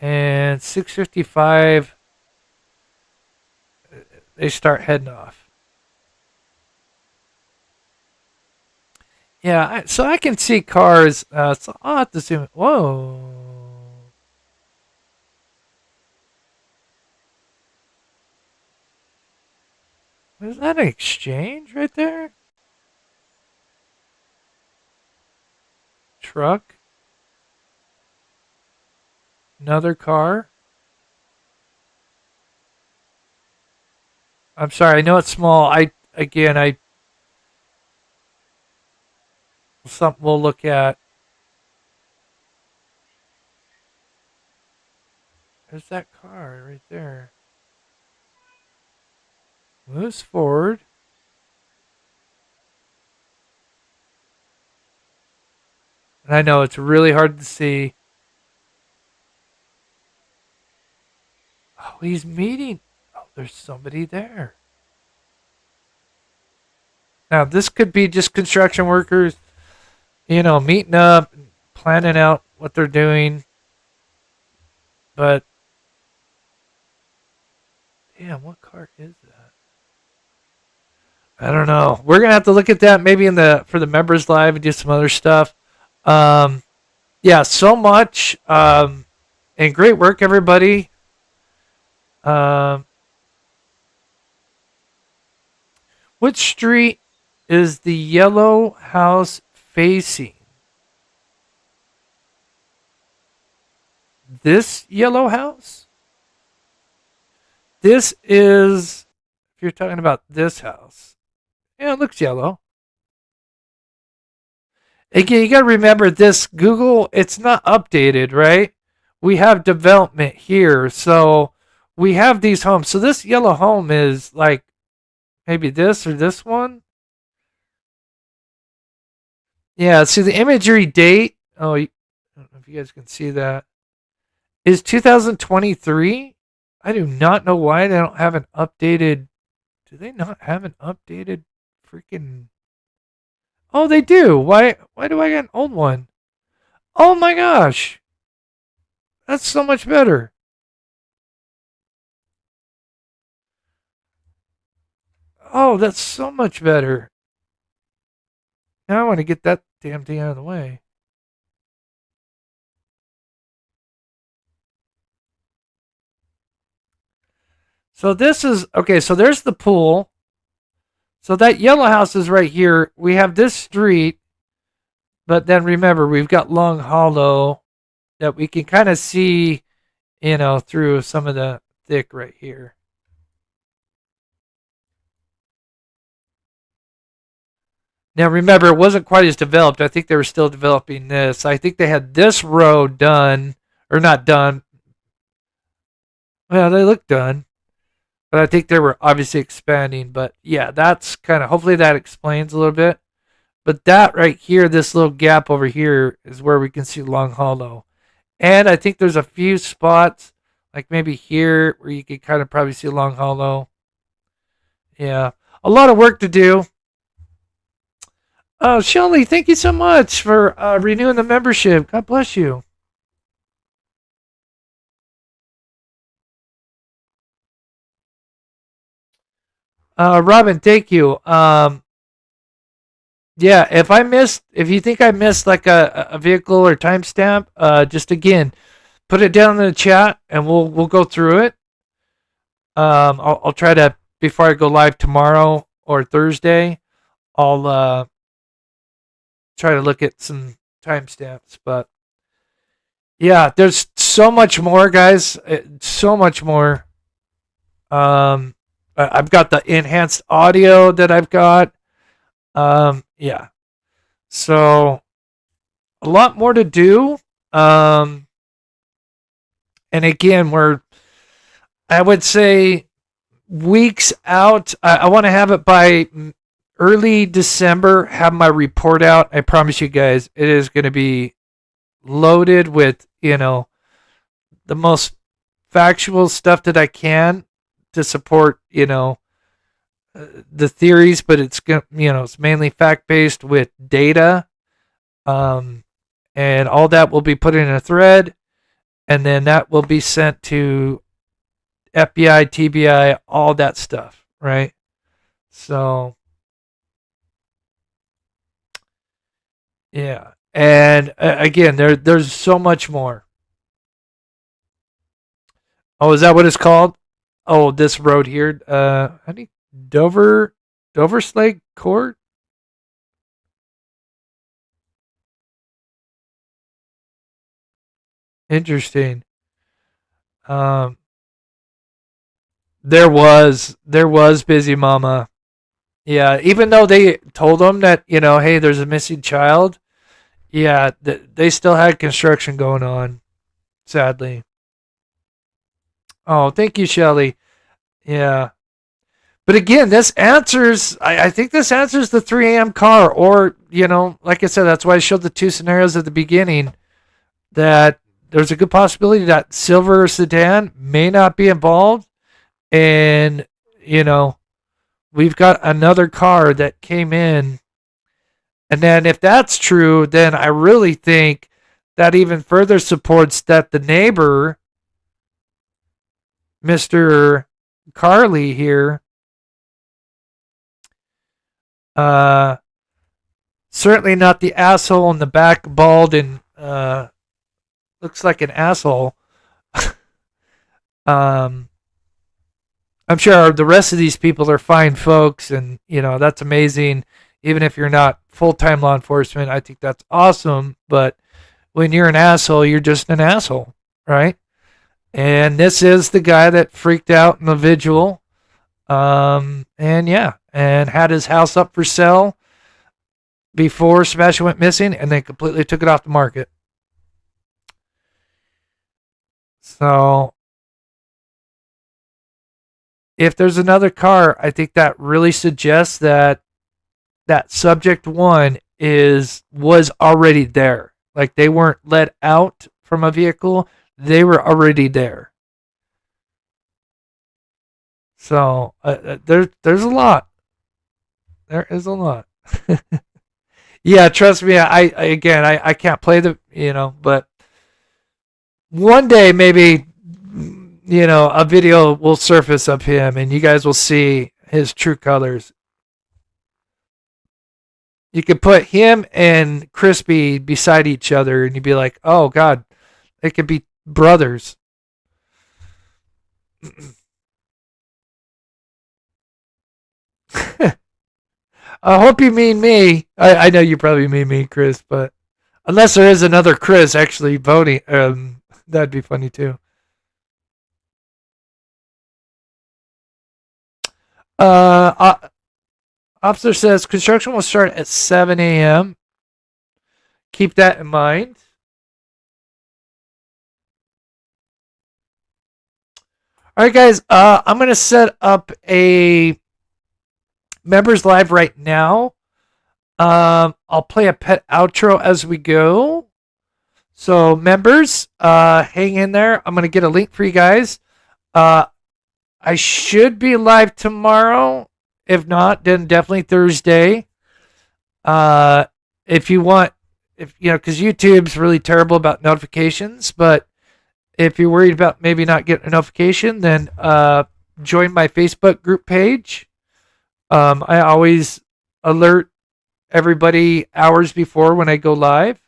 And 6:55, they start heading off. Yeah, so I can see cars. So I'll have to zoom. Whoa. Is that an exchange right there? Truck. Another car. I'm sorry, I know it's small. Something we'll look at. There's that car right there. Moves forward. And I know it's really hard to see. Oh, he's meeting. Oh, there's somebody there. Now, this could be just construction workers, meeting up, planning out what they're doing. But, damn, what car is that? I don't know. We're going to have to look at that maybe for the members live and do some other stuff. Yeah, so much. And great work, everybody. Which street is the yellow house facing? This yellow house? This is, if you're talking about this house. Yeah, it looks yellow. Again, you got to remember this Google, it's not updated, right? we have development here. So we have these homes. So this yellow home is like maybe this or this one. Yeah, see the imagery date. Oh, I don't know if you guys can see that. Is 2023. I do not know why they don't have an updated. Do they not have an updated freaking? Oh, they do. Why do I get an old one? Oh my gosh. That's so much better. Oh, that's so much better. Now I want to get that damn thing out of the way. So this is, okay, so there's the pool. So that yellow house is right here. We have this street, but then remember, we've got Long Hollow that we can kind of see, through some of the thick right here. Now remember, it wasn't quite as developed. I think they were still developing this. I think they had this road done, or not done. Well, they look done. But I think they were obviously expanding. But yeah, that's kind of, hopefully that explains a little bit. But that right here, this little gap over here is where we can see Long Hollow. And I think there's a few spots, like maybe here, where you can kind of probably see Long Hollow. Yeah, a lot of work to do. Oh, Shelly, thank you so much for renewing the membership. God bless you. Robin, thank you. Yeah, if you think I missed like a vehicle or timestamp, just again, put it down in the chat and we'll go through it. I'll try to, before I go live tomorrow or Thursday, I'll try to look at some timestamps. But yeah, there's so much more, guys. So much more. I've got the enhanced audio that I've got. Yeah. So a lot more to do. And again, I would say weeks out. I want to have it by early December, have my report out. I promise you guys, it is going to be loaded with, the most factual stuff that I can to support, the theories, but it's mainly fact-based with data. And all that will be put in a thread, and then that will be sent to FBI, TBI, all that stuff, right? So, yeah. And again, there's so much more. Oh, is that what it's called? Oh, this road here. I think Dover Slade Court. Interesting. There was Busy Mama. Yeah, even though they told them that, hey, there's a missing child. Yeah, they still had construction going on, sadly. Oh, thank you, Shelly. Yeah. But again, this answers, I think this answers the 3 a.m. car. Or, like I said, that's why I showed the two scenarios at the beginning, that there's a good possibility that silver sedan may not be involved. And, we've got another car that came in. And then if that's true, then I really think that even further supports that the neighbor, Mr. Carly here, certainly not the asshole in the back, bald and looks like an asshole. I'm sure the rest of these people are fine folks, and that's amazing. Even if you're not full-time law enforcement, I think that's awesome. But when you're an asshole, you're just an asshole, right? And this is the guy that freaked out in the vigil. And had his house up for sale before Sebastian went missing, and they completely took it off the market. So if there's another car, I think that really suggests that subject one was already there. Like they weren't let out from a vehicle, they were already there. So there's a lot. There is a lot. Yeah, trust me. I can't play but one day maybe a video will surface of him and you guys will see his true colors. You could put him and Crispy beside each other and you'd be like, oh God, they could be brothers. I hope you mean me. I know you probably mean me, Chris, but unless there is another Chris actually voting, that'd be funny too. Officer says construction will start at 7 a.m. Keep that in mind. All right, guys. I'm gonna set up a members live right now. I'll play a pet outro as we go. So members, hang in there. I'm gonna get a link for you guys. I should be live tomorrow. If not, then definitely Thursday. If you want, because YouTube's really terrible about notifications, but if you're worried about maybe not getting a notification, then join my Facebook group page. I always alert everybody hours before when I go live.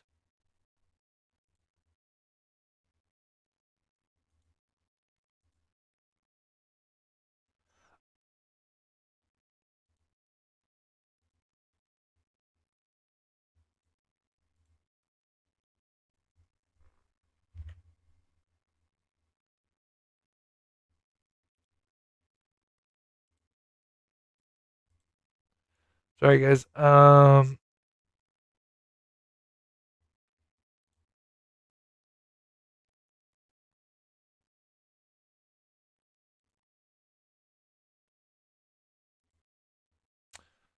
Sorry, guys.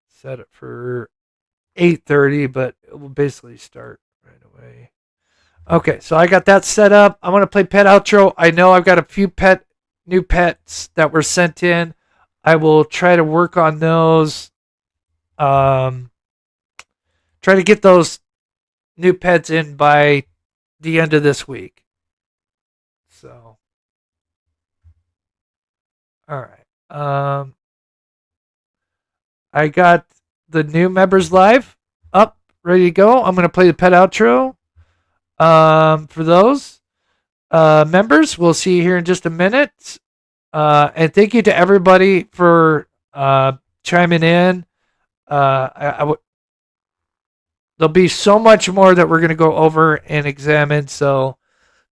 Set it for 8:30, but it will basically start right away. Okay, so I got that set up. I'm gonna play pet outro. I know I've got a few new pets that were sent in. I will try to work on those. Try to get those new pets in by the end of this week. So, all right. I got the new members live up, ready to go. I'm gonna play the pet outro. For those members, we'll see you here in just a minute. And thank you to everybody for chiming in. There'll be so much more that we're going to go over and examine, so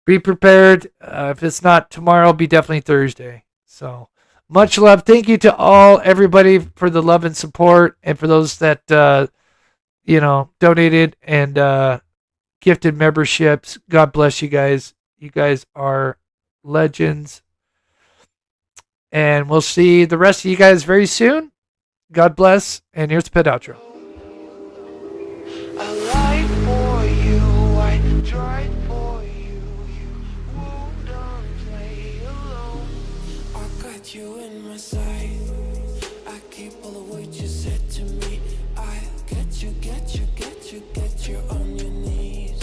be prepared. If it's not tomorrow, it'll be definitely Thursday. So much love. Thank you to everybody for the love and support, and for those that donated and gifted memberships. God bless you guys. You guys are legends. And we'll see the rest of you guys very soon. God bless. And here's the pet outro. I lied for you, I tried for you, you won't play alone. I got you in my sight, I keep all of what you said to me. I get you on your knees,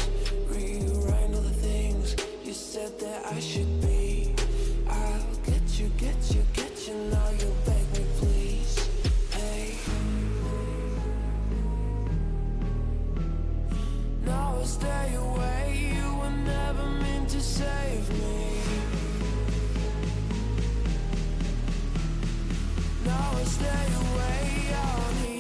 rewrite all the things you said that I should be. I'll get you, now you beg me please. Hey, now I'll stay away, you were never meant to save me. Now I'll stay away, I don't need